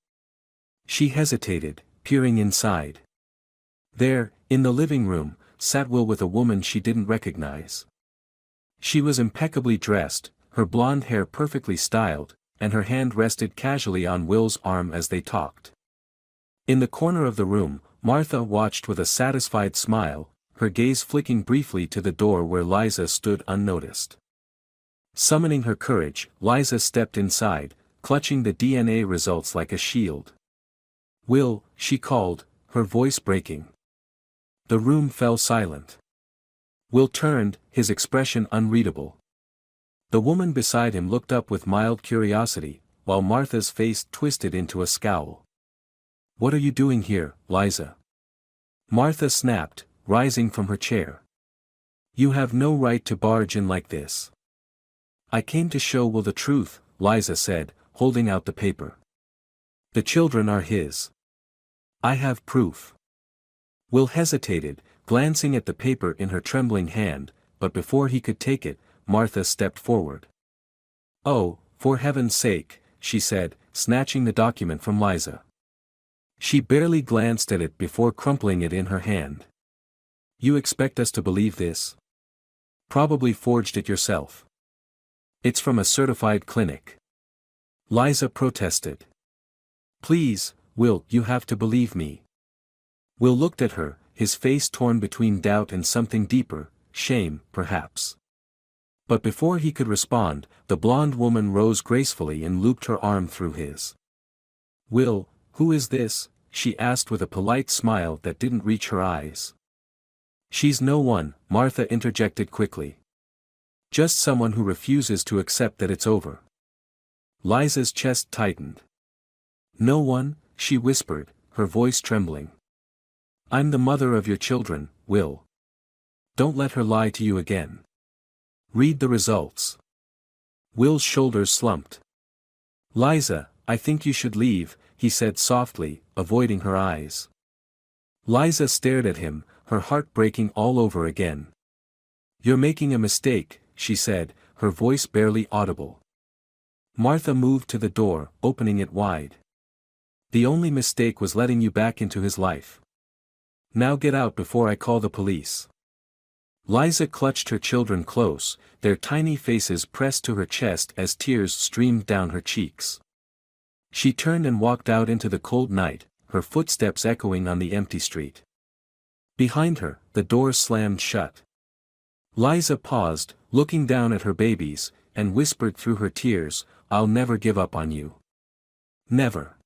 She hesitated, peering inside. There, in the living room, sat Will with a woman she didn't recognize. She was impeccably dressed, her blonde hair perfectly styled, and her hand rested casually on Will's arm as they talked. In the corner of the room, Martha watched with a satisfied smile, her gaze flicking briefly to the door where Liza stood unnoticed. Summoning her courage, Liza stepped inside, clutching the DNA results like a shield. "Will," she called, her voice breaking. The room fell silent. Will turned, his expression unreadable. The woman beside him looked up with mild curiosity, while Martha's face twisted into a scowl. "What are you doing here, Liza?" Martha snapped, rising from her chair. "You have no right to barge in like this." "I came to show Will the truth," Liza said, holding out the paper. "The children are his. I have proof." Will hesitated, glancing at the paper in her trembling hand, but before he could take it, Martha stepped forward. "Oh, for heaven's sake," she said, snatching the document from Liza. She barely glanced at it before crumpling it in her hand. "You expect us to believe this? Probably forged it yourself. It's from a certified clinic." Liza protested. "Please, Will, you have to believe me." Will looked at her, his face torn between doubt and something deeper, shame, perhaps. But before he could respond, the blonde woman rose gracefully and looped her arm through his. "Will, who is this?" she asked with a polite smile that didn't reach her eyes. "She's no one," Martha interjected quickly. "Just someone who refuses to accept that it's over." Liza's chest tightened. "No one?" she whispered, her voice trembling. "I'm the mother of your children, Will. Don't let her lie to you again. Read the results." Will's shoulders slumped. "Liza, I think you should leave," he said softly, avoiding her eyes. Liza stared at him, her heart breaking all over again. "You're making a mistake," she said, her voice barely audible. Martha moved to the door, opening it wide. "The only mistake was letting you back into his life. Now get out before I call the police." Liza clutched her children close, their tiny faces pressed to her chest as tears streamed down her cheeks. She turned and walked out into the cold night, her footsteps echoing on the empty street. Behind her, the door slammed shut. Liza paused, looking down at her babies, and whispered through her tears, "I'll never give up on you. Never."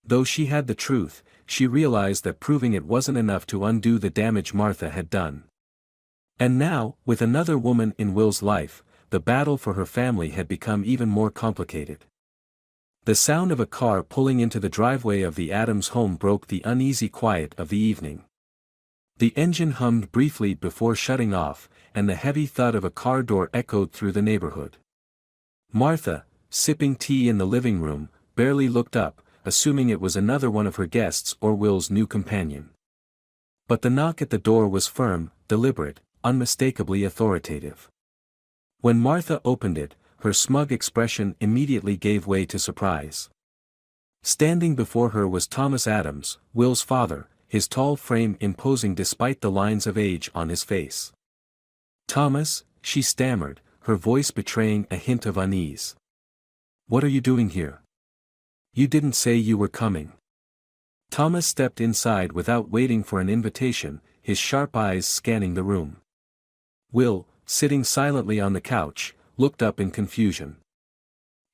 Though she had the truth, she realized that proving it wasn't enough to undo the damage Martha had done. And now, with another woman in Will's life, the battle for her family had become even more complicated. The sound of a car pulling into the driveway of the Adams home broke the uneasy quiet of the evening. The engine hummed briefly before shutting off, and the heavy thud of a car door echoed through the neighborhood. Martha, sipping tea in the living room, barely looked up, assuming it was another one of her guests or Will's new companion. But the knock at the door was firm, deliberate, unmistakably authoritative. When Martha opened it, her smug expression immediately gave way to surprise. Standing before her was Thomas Adams, Will's father, his tall frame imposing despite the lines of age on his face. "Thomas," she stammered, her voice betraying a hint of unease. "What are you doing here? You didn't say you were coming." Thomas stepped inside without waiting for an invitation, his sharp eyes scanning the room. Will, sitting silently on the couch, looked up in confusion.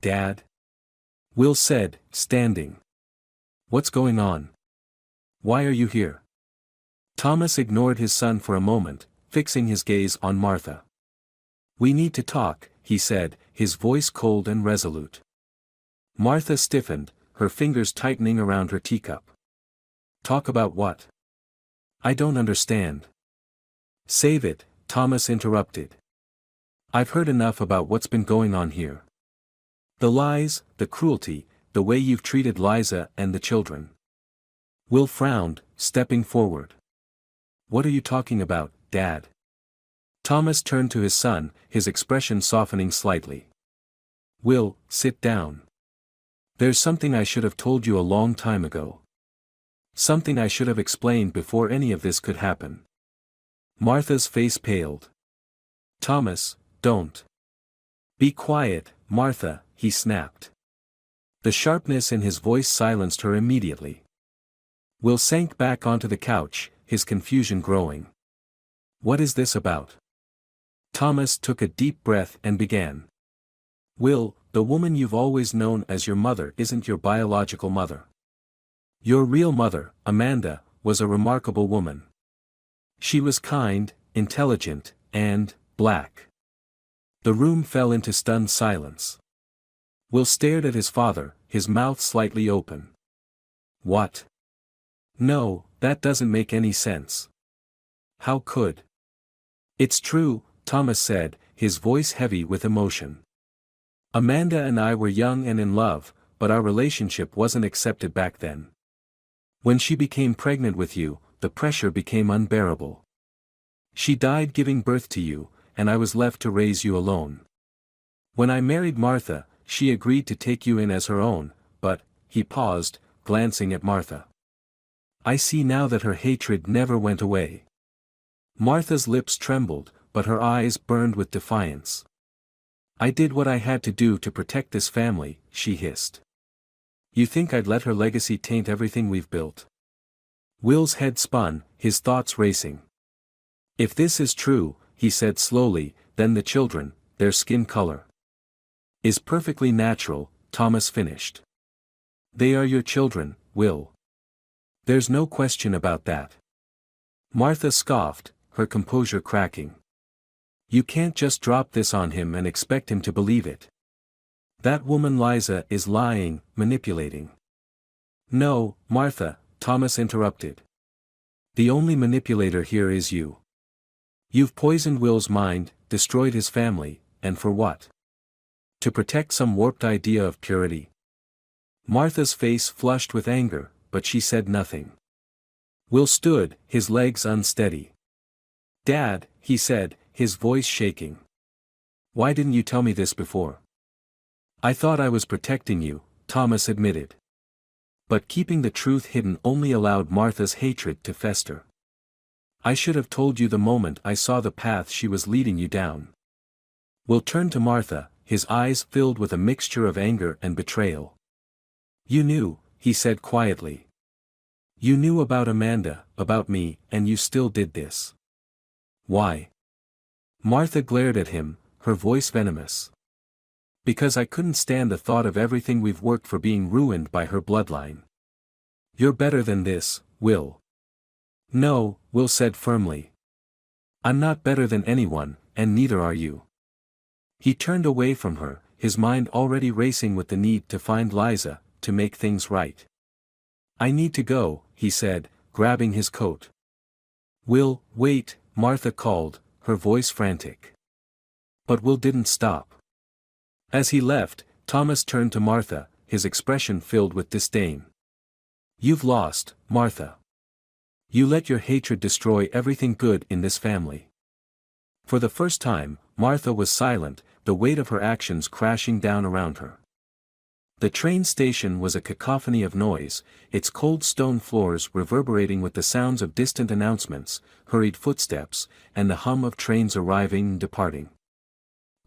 "Dad?" Will said, standing. "What's going on? Why are you here?" Thomas ignored his son for a moment, fixing his gaze on Martha. "We need to talk," he said, his voice cold and resolute. Martha stiffened, her fingers tightening around her teacup. "Talk about what? I don't understand." "Save it," Thomas interrupted. "I've heard enough about what's been going on here. The lies, the cruelty, the way you've treated Liza and the children. Will frowned, stepping forward. What are you talking about, Dad? Thomas turned to his son, his expression softening slightly. Will, sit down. There's something I should have told you a long time ago. Something I should have explained before any of this could happen. Martha's face paled. Thomas, don't. Be quiet, Martha, he snapped. The sharpness in his voice silenced her immediately. Will sank back onto the couch, his confusion growing. What is this about? Thomas took a deep breath and began. Will, the woman you've always known as your mother isn't your biological mother. Your real mother, Amanda, was a remarkable woman. She was kind, intelligent, and black. The room fell into stunned silence. Will stared at his father, his mouth slightly open. What? No, that doesn't make any sense. How could? It's true, Thomas said, his voice heavy with emotion. Amanda and I were young and in love, but our relationship wasn't accepted back then. When she became pregnant with you, the pressure became unbearable. She died giving birth to you, and I was left to raise you alone. When I married Martha, she agreed to take you in as her own, but, he paused, glancing at Martha. I see now that her hatred never went away. Martha's lips trembled, but her eyes burned with defiance. I did what I had to do to protect this family, she hissed. You think I'd let her legacy taint everything we've built? Will's head spun, his thoughts racing. If this is true, he said slowly, then the children, their skin color is perfectly natural, Thomas finished. They are your children, Will. There's no question about that. Martha scoffed, her composure cracking. You can't just drop this on him and expect him to believe it. That woman Liza is lying, manipulating. No, Martha, Thomas interrupted. The only manipulator here is you. You've poisoned Will's mind, destroyed his family, and for what? To protect some warped idea of purity. Martha's face flushed with anger, but she said nothing. Will stood, his legs unsteady. Dad, he said, his voice shaking. Why didn't you tell me this before? I thought I was protecting you, Thomas admitted. But keeping the truth hidden only allowed Martha's hatred to fester. I should have told you the moment I saw the path she was leading you down. Will turned to Martha, his eyes filled with a mixture of anger and betrayal. You knew, he said quietly. You knew about Amanda, about me, and you still did this. Why? Martha glared at him, her voice venomous. Because I couldn't stand the thought of everything we've worked for being ruined by her bloodline. You're better than this, Will. No, Will said firmly. I'm not better than anyone, and neither are you. He turned away from her, his mind already racing with the need to find Liza, to make things right. I need to go, he said, grabbing his coat. Will, wait, Martha called, her voice frantic. But Will didn't stop. As he left, Thomas turned to Martha, his expression filled with disdain. You've lost, Martha. You let your hatred destroy everything good in this family. For the first time, Martha was silent, the weight of her actions crashing down around her. The train station was a cacophony of noise, its cold stone floors reverberating with the sounds of distant announcements, hurried footsteps, and the hum of trains arriving and departing.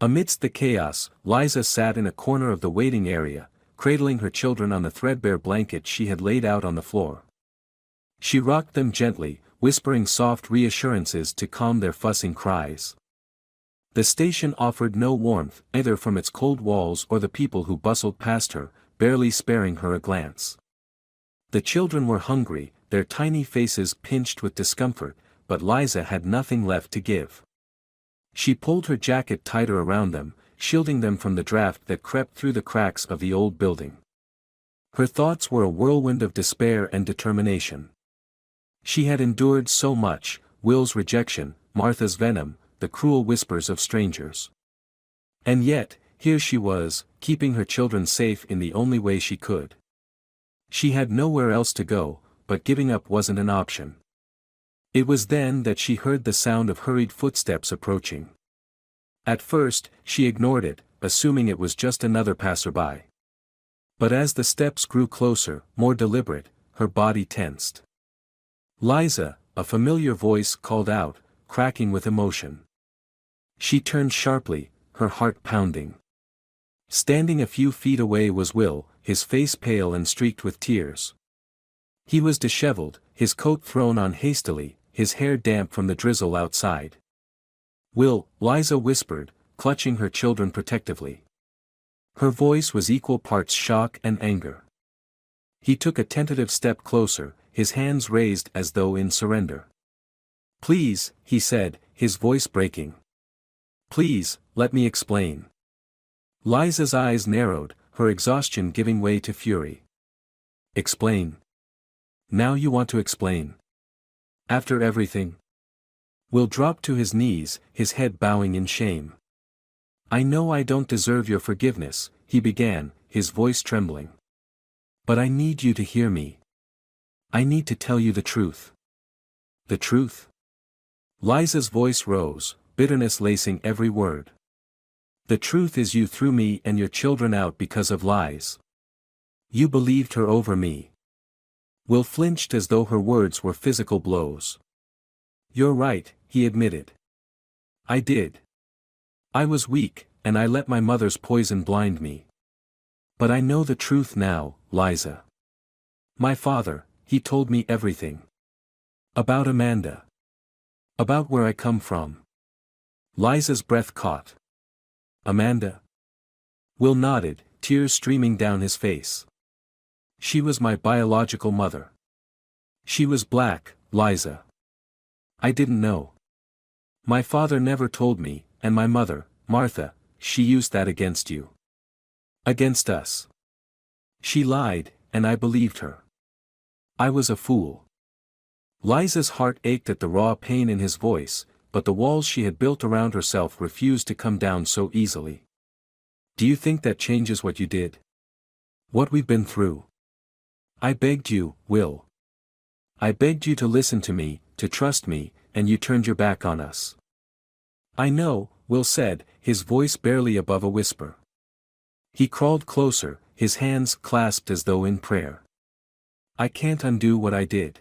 Amidst the chaos, Liza sat in a corner of the waiting area, cradling her children on the threadbare blanket she had laid out on the floor. She rocked them gently, whispering soft reassurances to calm their fussing cries. The station offered no warmth, either from its cold walls or the people who bustled past her, barely sparing her a glance. The children were hungry, their tiny faces pinched with discomfort, but Liza had nothing left to give. She pulled her jacket tighter around them, shielding them from the draft that crept through the cracks of the old building. Her thoughts were a whirlwind of despair and determination. She had endured so much, Will's rejection, Martha's venom, the cruel whispers of strangers. And yet, Here she was, keeping her children safe in the only way she could. She had nowhere else to go, but giving up wasn't an option. It was then that she heard the sound of hurried footsteps approaching. At first, she ignored it, assuming it was just another passerby. But as the steps grew closer, more deliberate, her body tensed. "Liza," a familiar voice called out, cracking with emotion. She turned sharply, her heart pounding. Standing a few feet away was Will, his face pale and streaked with tears. He was disheveled, his coat thrown on hastily, his hair damp from the drizzle outside. "Will," Liza whispered, clutching her children protectively. Her voice was equal parts shock and anger. He took a tentative step closer, his hands raised as though in surrender. "Please," he said, his voice breaking. "Please, let me explain." Liza's eyes narrowed, her exhaustion giving way to fury. "Explain? Now you want to explain? After everything?" Will dropped to his knees, his head bowing in shame. "I know I don't deserve your forgiveness," he began, his voice trembling. "But I need you to hear me. I need to tell you the truth." "The truth?" Liza's voice rose, bitterness lacing every word. "The truth is you threw me and your children out because of lies. You believed her over me." Will flinched as though her words were physical blows. "You're right," he admitted. "I did. I was weak, and I let my mother's poison blind me. But I know the truth now, Liza. My father, he told me everything. About Amanda. About where I come from." Liza's breath caught. "Amanda?" Will nodded, tears streaming down his face. "She was my biological mother. She was black, Liza. I didn't know. My father never told me, and my mother, Martha, she used that against you. Against us. She lied, and I believed her. I was a fool." Liza's heart ached at the raw pain in his voice, but the walls she had built around herself refused to come down so easily. "Do you think that changes what you did? What we've been through? I begged you, Will. I begged you to listen to me, to trust me, and you turned your back on us." "I know," Will said, his voice barely above a whisper. He crawled closer, his hands clasped as though in prayer. "I can't undo what I did.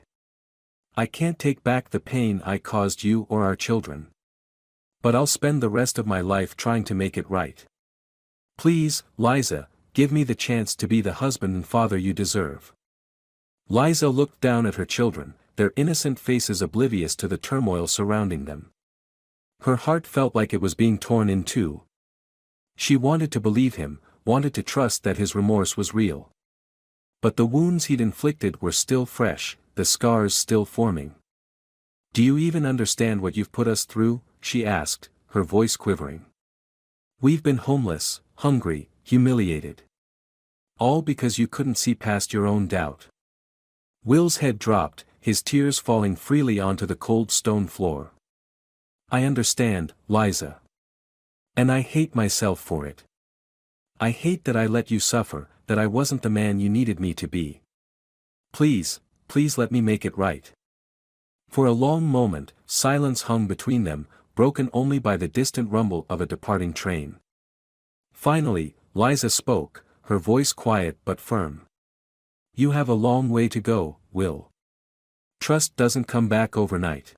I can't take back the pain I caused you or our children. But I'll spend the rest of my life trying to make it right. Please, Liza, give me the chance to be the husband and father you deserve." Liza looked down at her children, their innocent faces oblivious to the turmoil surrounding them. Her heart felt like it was being torn in two. She wanted to believe him, wanted to trust that his remorse was real. But the wounds he'd inflicted were still fresh, the scars still forming. "Do you even understand what you've put us through?" she asked, her voice quivering. "We've been homeless, hungry, humiliated. All because you couldn't see past your own doubt." Will's head dropped, his tears falling freely onto the cold stone floor. "I understand, Liza. And I hate myself for it. I hate that I let you suffer, that I wasn't the man you needed me to be. Please, please let me make it right." For a long moment, silence hung between them, broken only by the distant rumble of a departing train. Finally, Liza spoke, her voice quiet but firm. "You have a long way to go, Will. Trust doesn't come back overnight.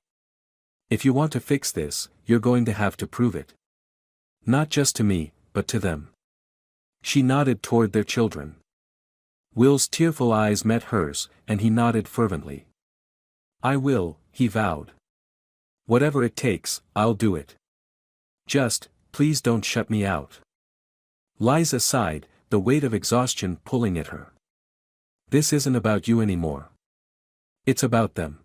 If you want to fix this, you're going to have to prove it. Not just to me, but to them." She nodded toward their children. Will's tearful eyes met hers, and he nodded fervently. "I will," he vowed. "Whatever it takes, I'll do it. Just, please don't shut me out." Liza sighed, the weight of exhaustion pulling at her. "This isn't about you anymore. It's about them.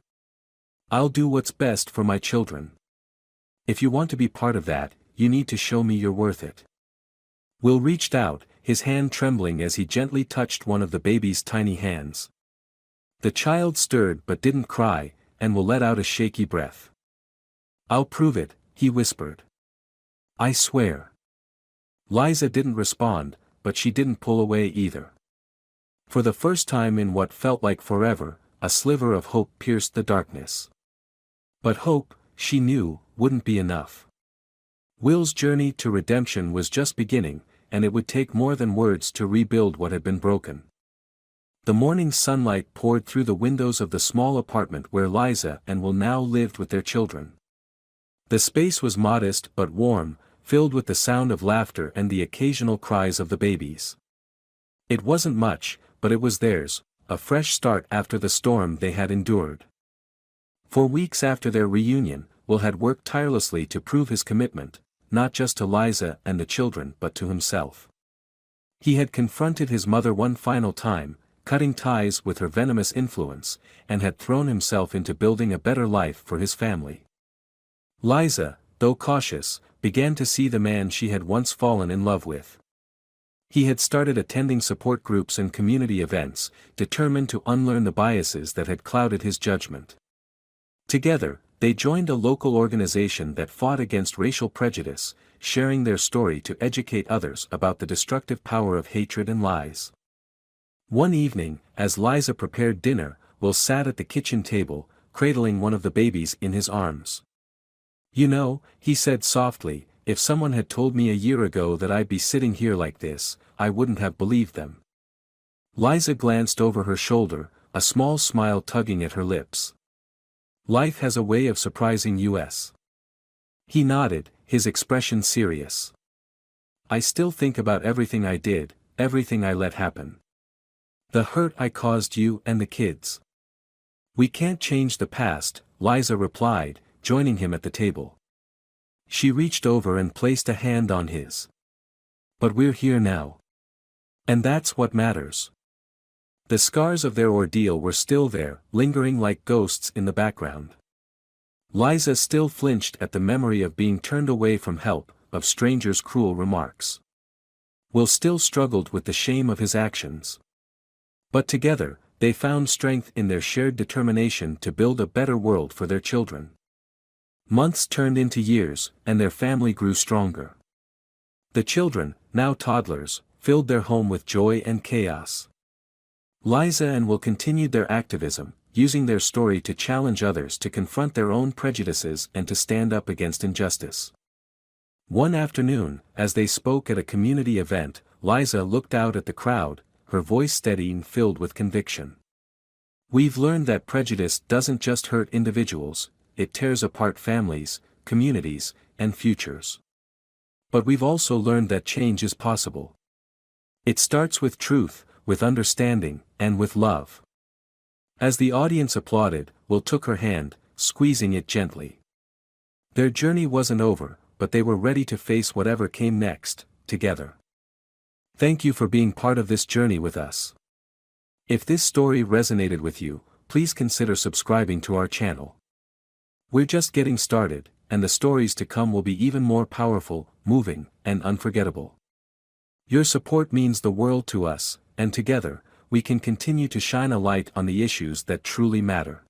I'll do what's best for my children. If you want to be part of that, you need to show me you're worth it." Will reached out, his hand trembling as he gently touched one of the baby's tiny hands. The child stirred but didn't cry, and Will let out a shaky breath. "I'll prove it," he whispered. "I swear." Liza didn't respond, but she didn't pull away either. For the first time in what felt like forever, a sliver of hope pierced the darkness. But hope, she knew, wouldn't be enough. Will's journey to redemption was just beginning, and it would take more than words to rebuild what had been broken. The morning sunlight poured through the windows of the small apartment where Liza and Will now lived with their children. The space was modest but warm, filled with the sound of laughter and the occasional cries of the babies. It wasn't much, but it was theirs, a fresh start after the storm they had endured. For weeks after their reunion, Will had worked tirelessly to prove his commitment, not just to Liza and the children but to himself. He had confronted his mother one final time, cutting ties with her venomous influence, and had thrown himself into building a better life for his family. Liza, though cautious, began to see the man she had once fallen in love with. He had started attending support groups and community events, determined to unlearn the biases that had clouded his judgment. Together, they joined a local organization that fought against racial prejudice, sharing their story to educate others about the destructive power of hatred and lies. One evening, as Liza prepared dinner, Will sat at the kitchen table, cradling one of the babies in his arms. "You know," he said softly, "if someone had told me a year ago that I'd be sitting here like this, I wouldn't have believed them." Liza glanced over her shoulder, a small smile tugging at her lips. "Life has a way of surprising us." He nodded, his expression serious. "I still think about everything I did, everything I let happen. The hurt I caused you and the kids." "We can't change the past," Liza replied, joining him at the table. She reached over and placed a hand on his. "But we're here now. And that's what matters." The scars of their ordeal were still there, lingering like ghosts in the background. Liza still flinched at the memory of being turned away from help, of strangers' cruel remarks. Will still struggled with the shame of his actions. But together, they found strength in their shared determination to build a better world for their children. Months turned into years, and their family grew stronger. The children, now toddlers, filled their home with joy and chaos. Liza and Will continued their activism, using their story to challenge others to confront their own prejudices and to stand up against injustice. One afternoon, as they spoke at a community event, Liza looked out at the crowd, her voice steady and filled with conviction. "We've learned that prejudice doesn't just hurt individuals, it tears apart families, communities, and futures. But we've also learned that change is possible. It starts with truth, with understanding, and with love." As the audience applauded, Will took her hand, squeezing it gently. Their journey wasn't over, but they were ready to face whatever came next, together. Thank you for being part of this journey with us. If this story resonated with you, please consider subscribing to our channel. We're just getting started, and the stories to come will be even more powerful, moving, and unforgettable. Your support means the world to us, and together, we can continue to shine a light on the issues that truly matter.